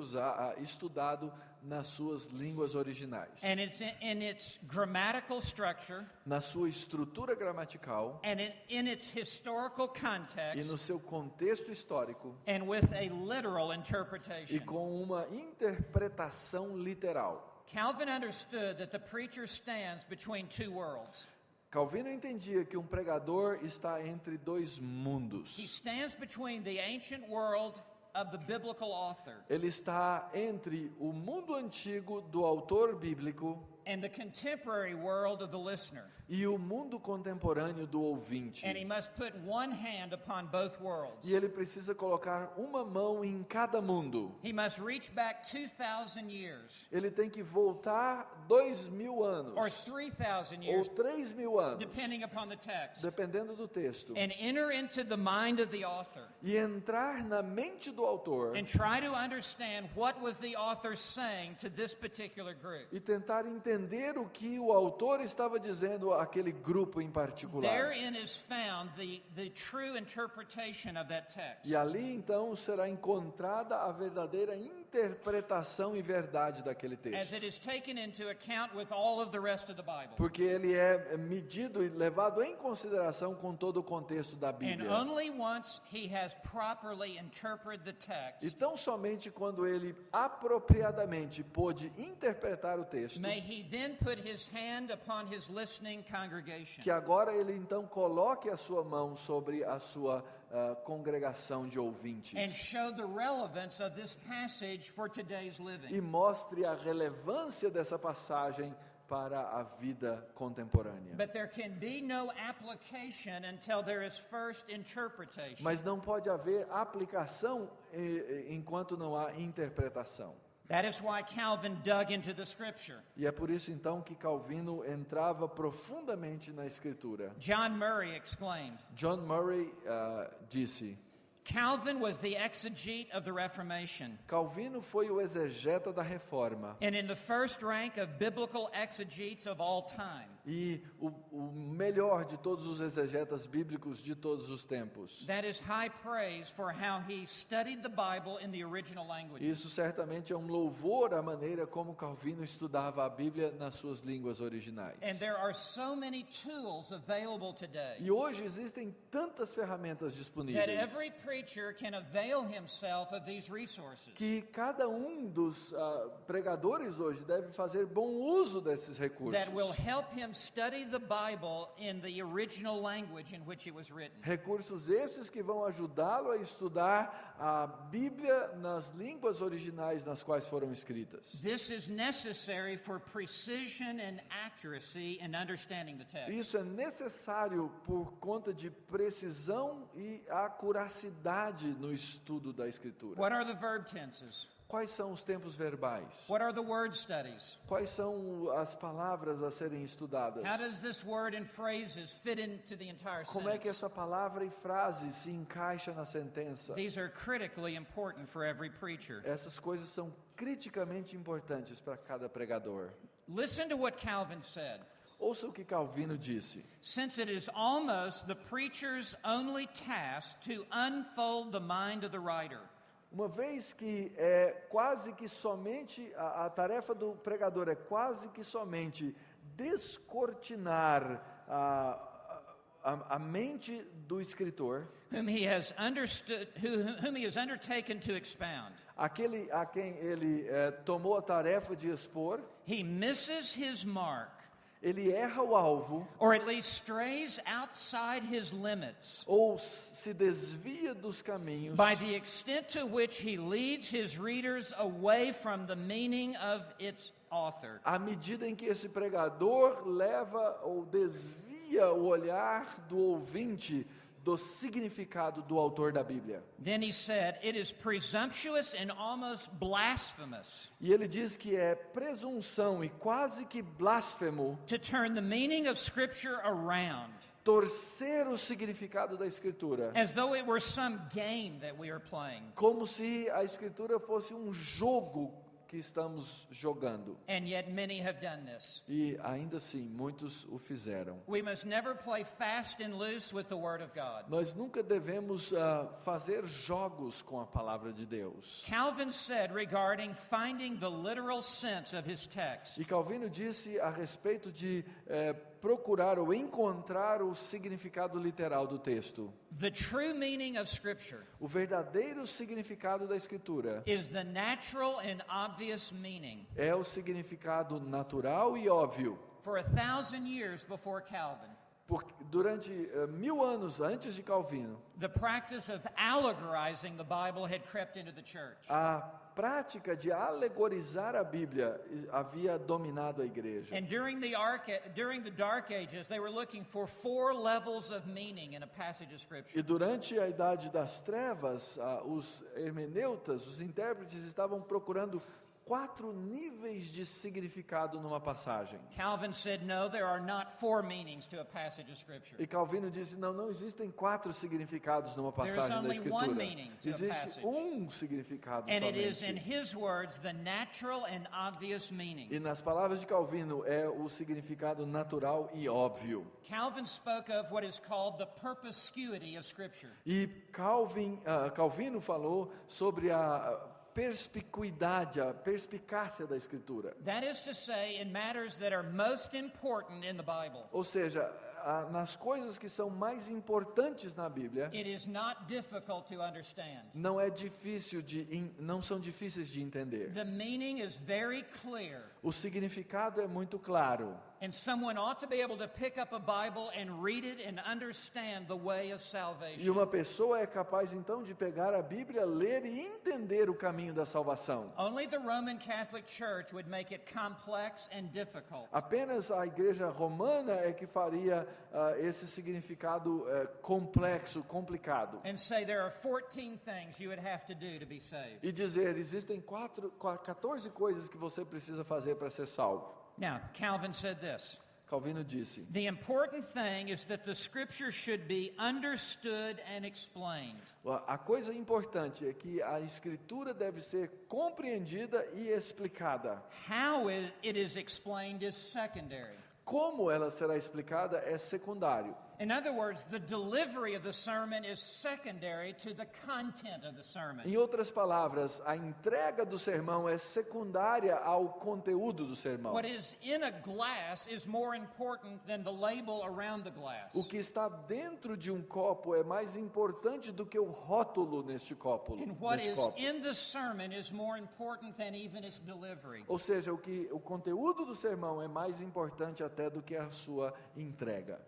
estudado nas suas línguas originais, And it's in its grammatical structure, na sua estrutura gramatical and in its historical e context, no seu contexto histórico and with a literal e interpretation. com uma interpretação literal. Calvin understood that the preacher stands between two worlds. Calvino entendia que um pregador está entre dois He mundos. stands between the ancient world of the biblical author Ele está entre o mundo antigo do autor bíblico and the contemporary world of the listener. e o mundo contemporâneo do ouvinte. And he must put one hand upon both worlds. E ele precisa colocar uma mão em cada mundo. He must reach back 2,000 years Ele tem que voltar 2.000 anos or 3,000 ou years, 3.000 anos, depending upon the text, dependendo do texto, and enter into the mind of the author e entrar na mente do autor and try to understand what was the author saying to this particular group. e tentar entender o que o autor estava dizendo àquele grupo em particular. Therein is found the true interpretation of that text. E ali então será encontrada a verdadeira interpretação e verdade daquele As texto. it is taken into account with all of the rest of the Bible. Porque ele é medido e levado em consideração com todo o contexto da And Bíblia. only once he has properly interpreted the E text tão somente quando ele apropriadamente pôde interpretar o texto, may he then put his hand upon his listening congregation que agora ele então coloque a sua mão sobre a sua congregação de and ouvintes show the relevance of this passage for today's living. e mostre a relevância dessa passagem para a vida contemporânea. But there can be no application until there is first interpretation. Mas não pode haver aplicação enquanto não há interpretação. That is why Calvin dug into the scripture. E é por isso então que Calvino entrava profundamente na Escritura. John Murray exclaimed, John Murray disse: Calvin was the exegete of the Reformation, Calvino foi o exegeta da Reforma and in the first rank of biblical exegetes of all time. e o melhor de todos os exegetas bíblicos de todos os tempos. That is high praise for how he studied the Bible in the original language. Isso certamente é um louvor à maneira como Calvino estudava a Bíblia nas suas línguas originais. And there are so many tools available today E hoje existem tantas ferramentas that disponíveis every preacher can avail himself of these resources. que cada dos pregadores hoje deve fazer bom uso desses recursos. That will help him study the Bible in the original language in which it was written. Recursos esses que vão ajudá-lo a estudar a Bíblia nas línguas originais nas quais foram escritas. This is necessary for precision and accuracy in understanding the text. Isso é necessário por conta de precisão e acuracidade no estudo da Escritura. What are the verb tenses? Quais são os tempos verbais? What are the word studies? Quais são as palavras a serem estudadas? How does this word and phrases fit into the entire Como é que sentence? essa palavra e frase se encaixa na sentença? These are critically important for every preacher. Essas coisas são criticamente importantes para cada pregador. Listen to what Calvin said. Ouça o que Calvino disse. Since it is almost the preacher's only task to unfold the mind of the writer, Uma vez que é quase que somente, a tarefa do pregador é quase que somente descortinar a mente do escritor, whom he has understood, whom he has undertaken to expound, aquele a quem ele tomou a tarefa de expor, he misses his mark, ele erra o alvo, or at least strays outside his limits, ou se desvia dos caminhos, by the extent to which he leads his readers away from the meaning of its author. à medida em que esse pregador leva ou desvia o olhar do ouvinte do significado do autor da Bíblia. Then he said, it is presumptuous and almost blasphemous E ele diz que é presunção e quase que blasfemo to turn the meaning of Scripture around, torcer o significado da Escritura, as though it were some game that we are playing. como se a Escritura fosse um jogo que estamos jogando. And yet many have done this. E ainda assim, muitos o fizeram. We must never play fast and loose with the Word of God. Nós nunca devemos fazer jogos com a palavra de Deus. Calvin said regarding finding the literal sense of his text, E Calvino disse a respeito de procurar ou encontrar o significado literal do texto. the true meaning of Scripture O verdadeiro significado da Escritura is the natural and obvious meaning. é o significado natural e óbvio. For 1,000 years before Calvin, Porque durante 1000 anos antes de Calvino, the practice of allegorizing the Bible had crept into the church. a prática de alegorizar a Bíblia havia dominado a igreja. And during the Dark Ages, they were looking for 4 levels of meaning in a passage of Scripture. E durante a Idade das Trevas, os hermeneutas, os intérpretes estavam procurando 4 níveis de significado numa passagem. Calvin said, no, there are not 4 meanings to a passage of Scripture. E Calvino disse, não existem 4 significados numa There's passagem da only Escritura. one meaning to a Existe passage. significado And it is in somente. his words the natural and obvious meaning. E nas palavras de Calvino é o significado natural e óbvio. Calvin spoke of what is called the perspicuity of Scripture. E Calvino falou sobre a perspicuidade, a perspicácia da Escritura. That is to say, in matters that are most important in the Bible, Ou seja, nas coisas que são mais importantes na Bíblia, it is not difficult to understand. não são difíceis de entender. The meaning is very clear. O significado é muito claro. And someone ought to be able to pick up a Bible and read it and understand the way of E salvation. uma pessoa é capaz então de pegar a Bíblia, ler e entender o caminho da salvação. Only the Roman Catholic Church would make it complex and difficult. Apenas a Igreja Romana é que faria esse significado complexo, complicado. And say there are 14 things you would have to do to be saved. E dizer, existem 14 coisas que você precisa fazer para ser salvo. Now, Calvin said this. Calvino disse, The important thing is that the Scripture should be understood and explained. a coisa importante é que a Escritura deve ser compreendida e explicada. How it is explained is secondary. Como ela será explicada é secundário. In other words, the delivery of the sermon is secondary to the content of the sermon. Em outras palavras, a entrega do sermão é secundária ao conteúdo do sermão. What is in a glass is more important than the label around the glass. O que está dentro de um copo é mais importante do que o rótulo neste copo. And what neste is copo. in the sermon is more important than even its delivery. Ou seja, o conteúdo do sermão é mais importante até do que a sua entrega.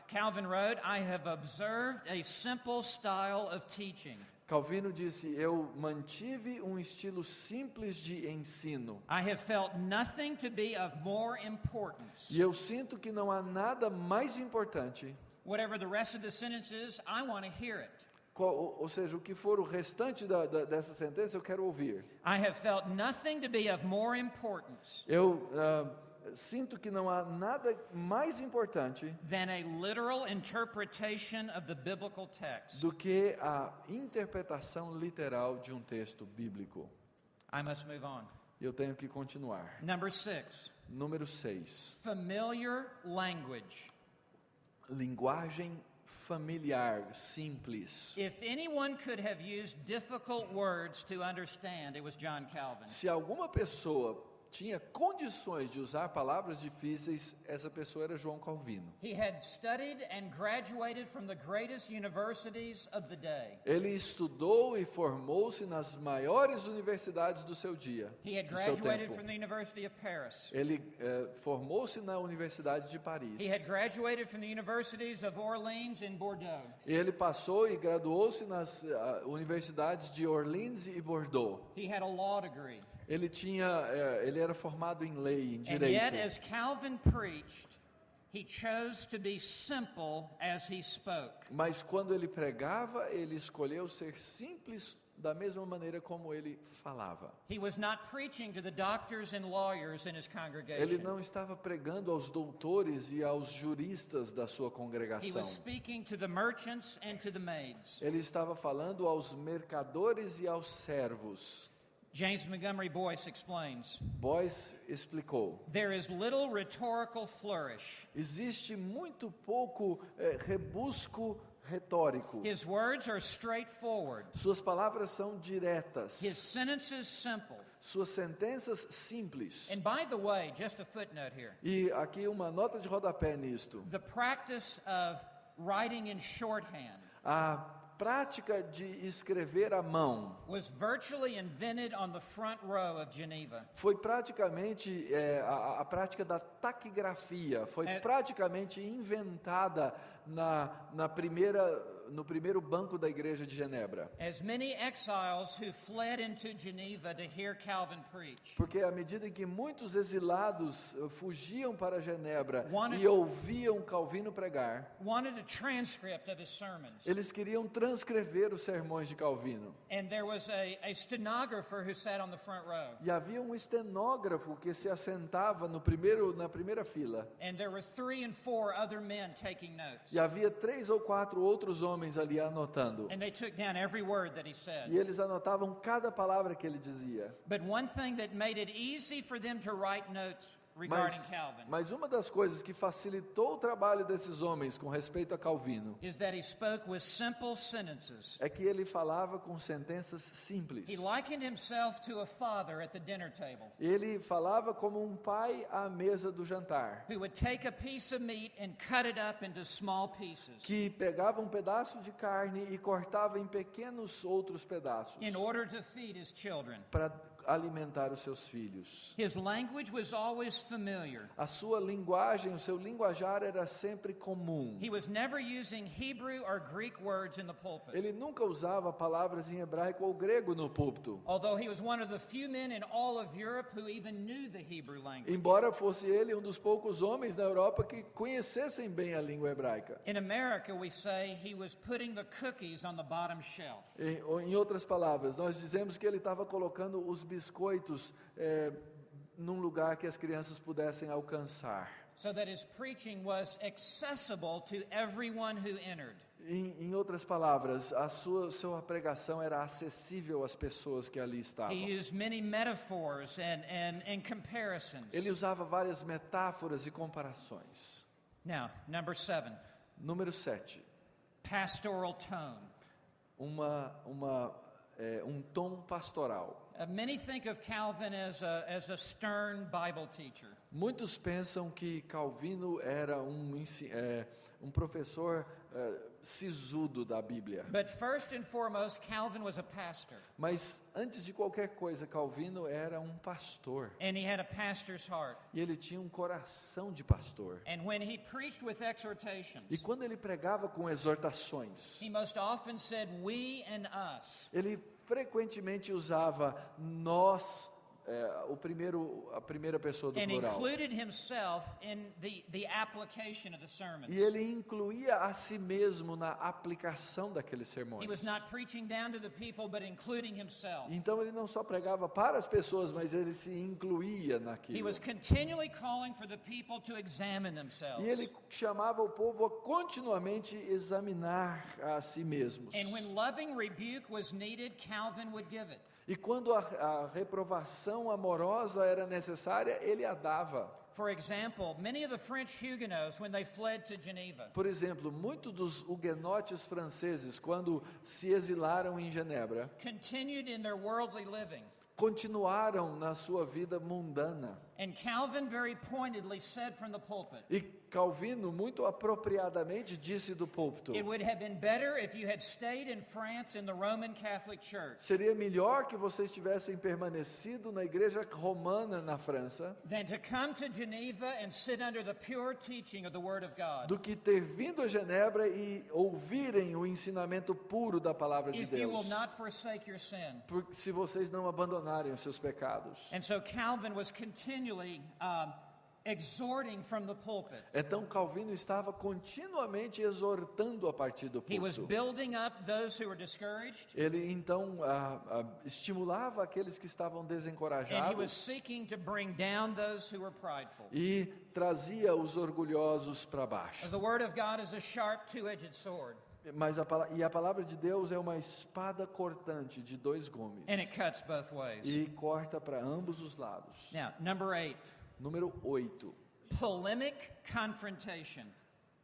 Calvin wrote, I have observed a simple style of teaching. Calvino disse, eu mantive um estilo simples de ensino. I have felt nothing to be of more importance. E eu sinto que não há nada mais importante. Whatever the rest of the sentence is, I want to hear it. Ou seja, o que for o restante dessa sentença, eu quero ouvir. I have felt nothing to be of more importance Eu sinto que não há nada mais importante than a literal interpretation of the biblical text. do que a interpretação literal de um texto bíblico. I must move on. Eu tenho que continuar. Number 6, Número 6. familiar language. Linguagem familiar, simples. If anyone could have used difficult words to understand, it was John Calvin. Se alguma pessoa tinha condições de usar palavras difíceis, essa pessoa era João Calvino. He had studied and graduated from the greatest universities of the day. Ele estudou e formou-se nas maiores universidades do seu dia, He had do seu graduated tempo. from the University of Paris. Ele formou-se na Universidade de Paris. He had graduated from the universities of Orleans and Bordeaux. Ele passou e graduou-se nas universidades de Orleans e Bordeaux. He had a law degree. Ele era formado em lei, em And direito. yet, as Calvin preached, he chose to be simple as he spoke. Mas quando ele pregava, ele escolheu ser simples da mesma maneira como ele falava. He was not preaching to the doctors and lawyers in his Ele congregation. não estava pregando aos doutores e aos juristas da sua He congregação. was speaking to the merchants and to the maids. Ele estava falando aos mercadores e aos servos. James Montgomery Boyce explains, Boyce explicou. there is little rhetorical flourish. Existe muito pouco rebusco retórico. His words are straightforward. Suas palavras são diretas. His sentences simple. Suas sentenças simples. And by the way, just a footnote here. E aqui uma nota de rodapé nisto. The practice of writing in shorthand A prática de escrever à mão was virtually invented on the front row of Geneva. foi praticamente a prática da taquigrafia foi praticamente inventada no primeiro banco da igreja de Genebra. As many exiles who fled into Geneva to hear Calvin preach Porque à medida em que muitos exilados fugiam para Genebra Wanted- e ouviam Calvino pregar, wanted a transcript of his sermons. eles queriam transcrever os sermões de Calvino. And there was a stenographer who sat on the front row. E havia um estenógrafo que se assentava na primeira fila. And there were 3 and 4 other men taking notes. E havia 3 ou 4 outros homens ali anotando. And they took down every word that he said. E eles anotavam cada palavra que ele dizia. But one thing that made it easy for them to write notes regarding Calvin Mas uma das coisas que facilitou o trabalho desses homens com respeito a Calvino is that he spoke with simple sentences. é que ele falava com sentenças simples. He likened himself to a father at the dinner table Ele falava como um pai à mesa do jantar, who would take a piece of meat and cut it up into small pieces que pegava um pedaço de carne e cortava em pequenos outros pedaços in order to feed his children. para alimentar os seus filhos. His language was always familiar. A sua linguagem, o seu linguajar era sempre comum. He was never using Hebrew or Greek words in the pulpit. Ele nunca usava palavras em hebraico ou grego no púlpito. Although he was one of the few men in all of Europe who even knew the Hebrew language. Embora fosse ele um dos poucos homens na Europa que conhecessem bem a língua hebraica. In America, we say he was putting the cookies on the bottom shelf. Em outras palavras, nós dizemos que ele estava colocando os biscoitos num lugar que as crianças pudessem alcançar. So that his preaching was accessible to everyone who entered. Em outras palavras, sua pregação era acessível às pessoas que ali estavam. He used many metaphors and comparisons. Ele usava várias metáforas e comparações. Now, number 7, Número 7. pastoral tone. Um tom pastoral. Many think of Calvin as a stern Bible teacher. Muitos pensam que Calvino era um professor sisudo da Bíblia. But first and foremost, Calvin was a pastor. Mas antes de qualquer coisa, Calvino era um pastor. And he had a pastor's heart. E ele tinha um coração de pastor. And when he preached with exhortations, E quando ele pregava com exortações, he most often said we and us. ele frequentemente usava nós, a primeira pessoa do And plural. included himself in the application of the sermons. E ele incluía a si mesmo na aplicação daqueles sermões. He was not preaching down to the people, but including himself. Então ele não só pregava para as pessoas, mas ele se incluía He naquilo. was continually calling for the people to examine themselves. E ele chamava o povo a continuamente examinar a si mesmos. And when loving rebuke was needed, Calvin would give it. E quando a reprovação amorosa era necessária, ele a dava. For example, many of the French Huguenots, when they fled to Geneva, Por exemplo, muitos dos huguenotes franceses, quando se exilaram em Genebra, continued in their worldly living. continuaram na sua vida mundana. And Calvin very pointedly said from the pulpit, E Calvino, muito apropriadamente, disse do púlpito: it would have been better if you had stayed in France in the Roman Catholic Church seria melhor que vocês tivessem permanecido na igreja romana na França than to come to Geneva and sit under the pure teaching of the Word of God. do que ter vindo a Genebra e ouvirem o ensinamento puro da palavra de If you will Deus. not forsake your sin. Porque se vocês não abandonarem os seus pecados. And so Calvin was continually exhorting from the pulpit. Então Calvino estava continuamente exortando a partir do He was púlpito. building up those who were discouraged, Ele então estimulava aqueles que estavam and he was desencorajados seeking to bring down those who were prideful. e trazia os orgulhosos para baixo. The Word of God is a sharp two-edged sword, Mas a palavra de Deus é uma espada cortante de 2 gumes and it cuts both ways. e corta para ambos os lados. Now, number 8, Número 8. polemic confrontation.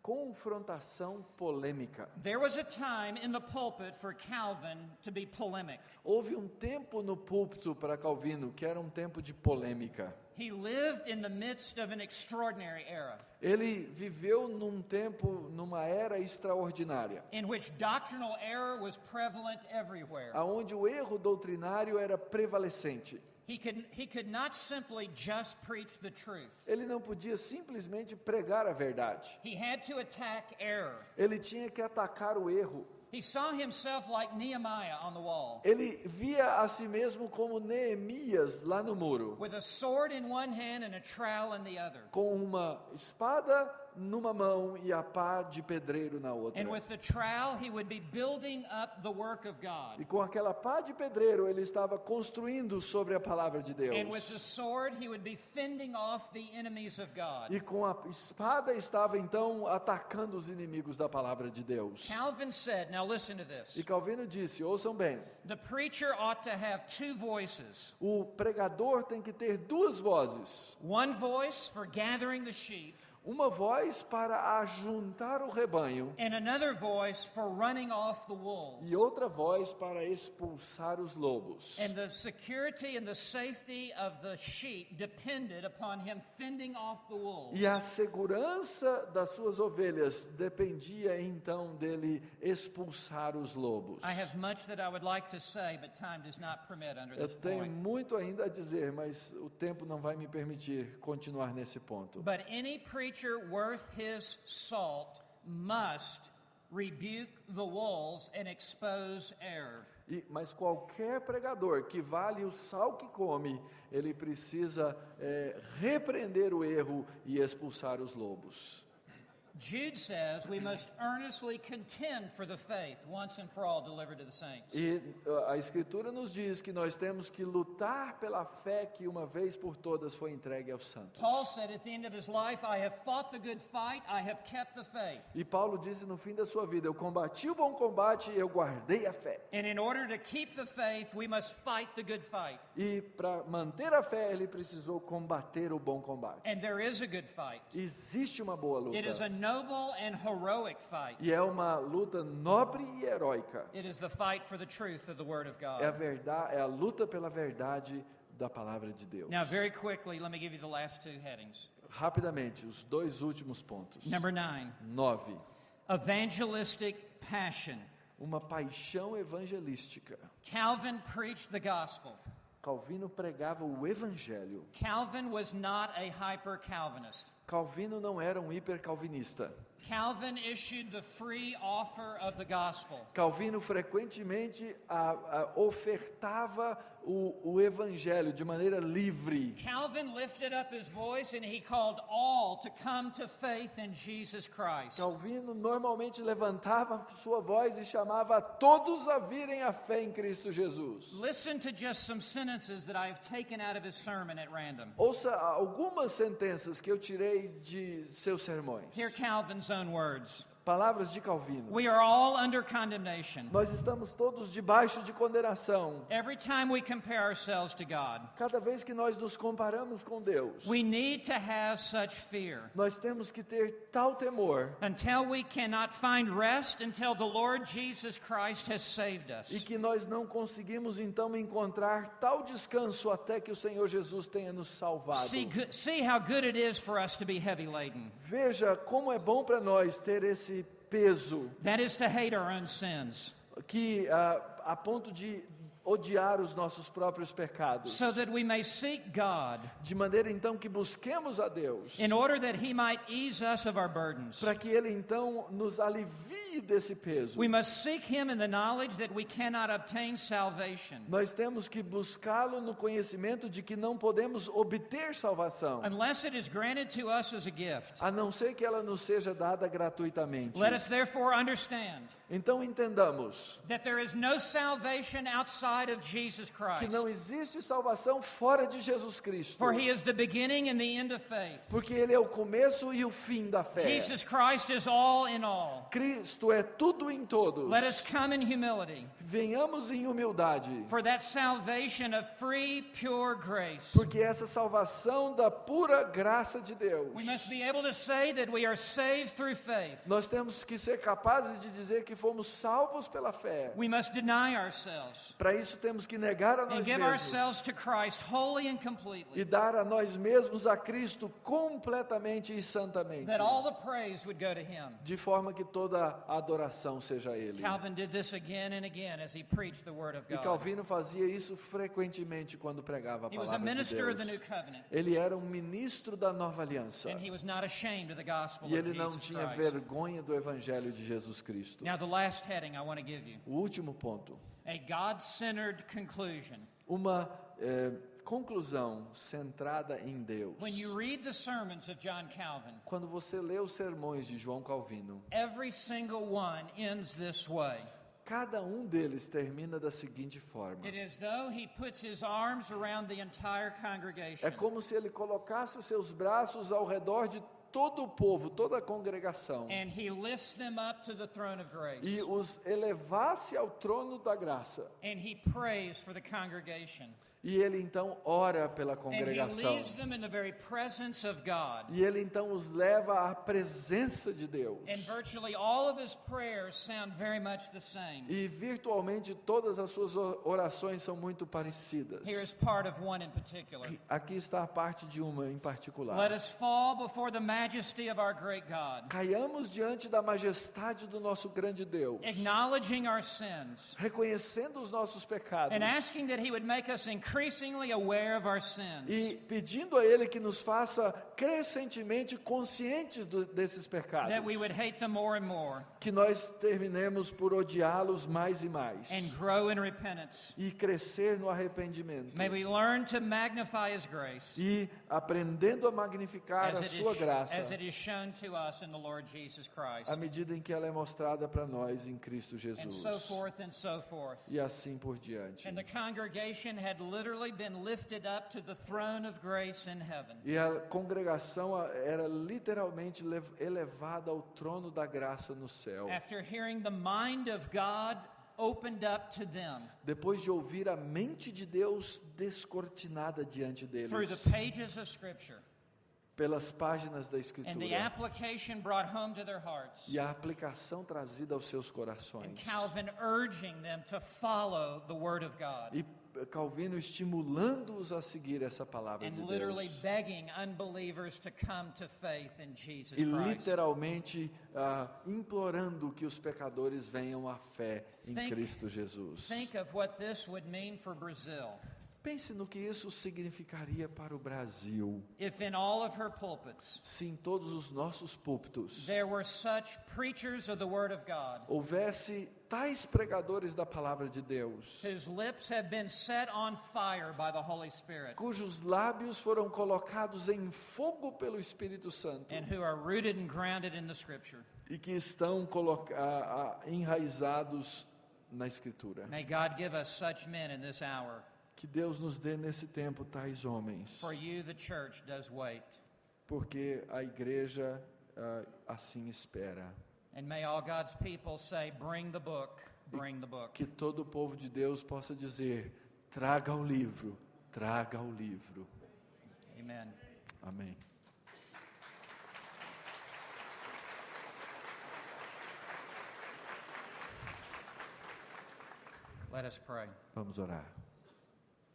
Confrontação polêmica. There was a time in the pulpit for Calvin to be polemic. Houve um tempo no púlpito para Calvino que era um tempo de polêmica. He lived in the midst of an extraordinary era Ele viveu numa era extraordinária, in which doctrinal error was prevalent everywhere. aonde o erro doutrinário era prevalecente. He could not simply just preach the truth. Ele não podia simplesmente pregar a verdade. He had to attack error. Ele tinha que atacar o erro. He saw himself like Nehemiah on the wall, Ele via a si mesmo como Neemias lá no muro, with a sword in one hand and a trowel in the other. com uma espada numa mão e a pá de pedreiro na outra. And with the trowel, he would be building up the work of God. E com aquela pá de pedreiro ele estava construindo sobre a palavra de Deus. And with the sword, he would be fending off the enemies of God. E com a espada estava então atacando os inimigos da palavra de Deus. Calvin said, now listen to this. E Calvino disse, ouçam bem, The preacher ought to have 2 voices. o pregador tem que ter 2 vozes. One voice for gathering the sheep, uma voz para ajuntar o rebanho and another voice for running off the wolves. e outra voz para expulsar os lobos. And the security and the safety of the sheep depended upon him fending off the wolves. E a segurança das suas ovelhas dependia então dele expulsar os lobos. I have much that I would like to say, but time does not permit under Eu this tenho point. muito ainda a dizer, mas o tempo não vai me permitir continuar nesse ponto. But any preacher worth his salt must rebuke the wolves and expose error. Mas qualquer pregador que vale o sal que come, ele precisa repreender o erro e expulsar os lobos. Jude says we must earnestly contend for the faith once and for all delivered to the saints. E a Escritura nos diz que nós temos que lutar pela fé que uma vez por todas foi entregue aos santos. Paul said at the end of his life, I have fought the good fight, I have kept the faith. E Paulo disse no fim da sua vida, eu combati o bom combate e eu guardei a fé. And in order to keep the faith, we must fight the good fight. E para manter a fé, ele precisou combater o bom combate. And there is a good fight. Existe uma boa luta. It is a noble and heroic fight. E é uma luta nobre e heróica. It is the fight for the truth of the Word of God. É a verdade, é a luta pela verdade da palavra de Deus. Now, very quickly, let me give you the last two headings. Rapidamente, os dois últimos pontos. Number 9, 9. evangelistic passion. Uma paixão evangelística. Calvin preached the gospel. Calvino pregava o evangelho. Calvin was not a hyper-Calvinist. Calvino não era um hipercalvinista. Calvin issued the free offer of the gospel. Calvino frequentemente ofertava o evangelho de maneira livre. Calvin lifted up his voice and he called all to come to faith in Jesus Christ. Calvino normalmente levantava sua voz e chamava a todos a virem à fé em Cristo Jesus. Listen to just some sentences that I have taken out of his sermon at random. Ouça algumas sentenças que eu tirei de seus sermões. Hear Calvin's own words. Palavras de Calvino. We are all under condemnation. Nós estamos todos debaixo de condenação. Every time we compare ourselves to God, Cada vez que nós nos comparamos com Deus, we need to have such fear. nós temos que ter tal temor Until we cannot find rest until the Lord Jesus Christ has saved us. e que nós não conseguimos então encontrar tal descanso até que o Senhor Jesus tenha nos salvado. See how good it is for us to be heavy laden. Veja como é bom para nós ter esse peso That is to hate our own sins, que a ponto de odiar os nossos próprios pecados, so that we may seek God de maneira então que busquemos a Deus, in order that He might ease us of our burdens. para que Ele então nos alivie desse peso. We must seek Him in the knowledge that we cannot obtain salvation Nós temos que buscá-lo no conhecimento de que não podemos obter salvação, unless it is granted to us as a gift. a não ser que ela nos seja dada gratuitamente. Let us therefore understand Então entendamos that there is no salvation outside of Jesus que Christ. não existe salvação fora de Jesus Cristo, For He is the beginning and the end of faith. porque Ele é o começo e o fim da fé. Jesus Christ is all in all. Cristo é tudo em todos. Let us come in humility Venhamos em humildade, for that salvation of free, pure grace. porque essa salvação da pura graça de Deus, We must be able to say that we are saved through faith. nós temos que ser capazes de dizer que fomos salvos pela fé. We must deny ourselves Para isso temos que negar a and nós give ourselves mesmos to Christ wholly and e completely, dar a nós mesmos a Cristo completamente e santamente, that all the praise would go to Him. de forma que toda a adoração seja a Ele. Calvin did this again and again as he preached the Word of E God. Calvino fazia isso frequentemente quando pregava a He was a palavra de minister of the New Deus. Covenant, Ele era um ministro da nova aliança and he was not ashamed of the gospel e of ele não Jesus tinha Christ. vergonha do evangelho de Jesus Cristo. Now, the last heading I want to give you, O último ponto, a God-centered conclusion. uma conclusão centrada em Deus. When you read the sermons of John Calvin, Quando você lê os sermões de João Calvino, every single one ends this way. cada um deles termina da seguinte forma: It is though he puts his arms around the entire congregation é como se ele colocasse os seus braços ao redor de todo o povo, toda a congregação, and he lifts them up to the throne of grace. e os elevasse ao trono da graça. And he prays for the congregation. E ele então ora pela And he congregação. leaves them in the very presence of God. E ele então os leva à presença de Deus. And virtually all of his prayers sound very much the same. E virtualmente todas as suas orações são muito parecidas. Here is part of one in particular. Aqui está a parte de uma em particular. Let us fall before the majesty of our great God, Caiamos diante da majestade do nosso grande Deus, acknowledging our sins reconhecendo os nossos pecados and asking that he would make us increasingly aware of our sins. e pedindo a Ele que nos faça crescentemente conscientes desses pecados, That we would hate them more and more que nós terminemos por odiá-los mais e mais and grow in repentance. e crescer no arrependimento. May we learn to magnify his grace E aprendendo a magnificar a sua graça, as it is shown to us in the Lord Jesus Christ. à medida em que ela é mostrada para nós em Cristo And Jesus. so forth and so forth. E assim por diante. And the congregation had literally been lifted up to the throne of grace in heaven. E a congregação era literalmente elevada ao trono da graça no céu. After hearing the mind of God opened up to them Depois de ouvir a mente de Deus descortinada diante through the deles, pages of Scripture, pelas páginas da and the Escritura, application brought home to their hearts, e a aplicação trazida aos seus and corações. Calvin urging them to follow the Word of God, E Calvino estimulando-os a seguir essa palavra de and literally Deus. begging unbelievers to come to faith in Jesus E Christ. literalmente implorando que os pecadores venham à fé em Think- Cristo Jesus. Think of what this would mean for Brazil Pense no que isso significaria para o Brasil, if in all of her pulpits se em todos os nossos púlpitos there were such preachers of the Word of God houvesse tais pregadores da palavra de Deus, whose lips have been set on fire by the Holy Spirit cujos lábios foram colocados em fogo pelo Espírito Santo and who are rooted and grounded in the Scripture. e que estão enraizados na Escritura. May God give us such men in this hour. Que Deus nos dê nesse tempo tais homens, For you, the church, does wait. porque a igreja assim espera. And may all God's people say, bring the book, bring the book. Que todo o povo de Deus possa dizer: traga o livro, traga o livro. Amen. Amém. Let us pray. Vamos orar.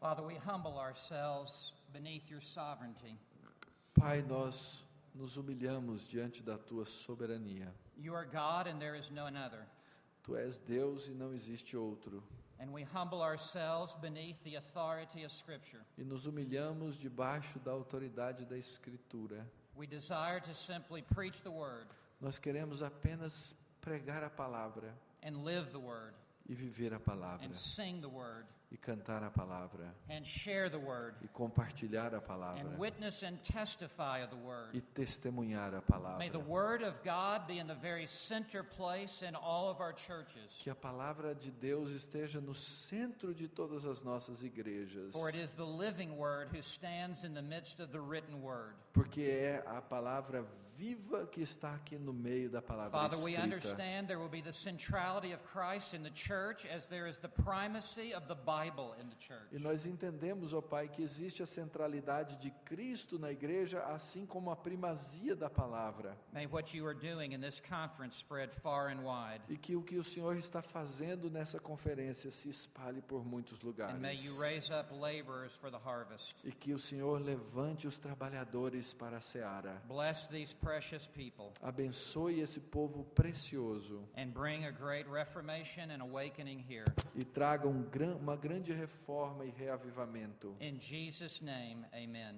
Father, we humble ourselves beneath your sovereignty. Pai, nós nos humilhamos diante da tua soberania. You are God and there is none other. Tu és Deus e não existe outro. And we humble ourselves beneath the authority of Scripture. E nos humilhamos debaixo da autoridade da Escritura. We desire to simply preach the Word Nós queremos apenas pregar a palavra and live the Word e viver a palavra and sing the Word e cantar a palavra and share the Word e compartilhar a palavra and witness and testify of the Word. e testemunhar a palavra. May the Word of God be in the very center place in all of our churches. Que a palavra de Deus esteja no centro de todas as nossas igrejas. For it is the living Word who stands in the midst of the written Word. Porque é a palavra viva que está aqui no meio da palavra Father, we escrita. understand there will be the centrality of Christ in the church as there is the primacy of the Bible in the church. E nós entendemos, ó Pai, que existe a centralidade de Cristo na igreja, assim como a primazia da palavra. May what you are doing in this conference spread far and wide. E que o que o Senhor está fazendo nessa conferência se espalhe por muitos lugares. And may you raise up laborers for the harvest. E que o Senhor levante os trabalhadores para a seara. Bless these precious people Abençoe esse povo precioso and bring a great reformation and awakening here. e traga uma grande reforma e reavivamento. In Jesus' name, amen.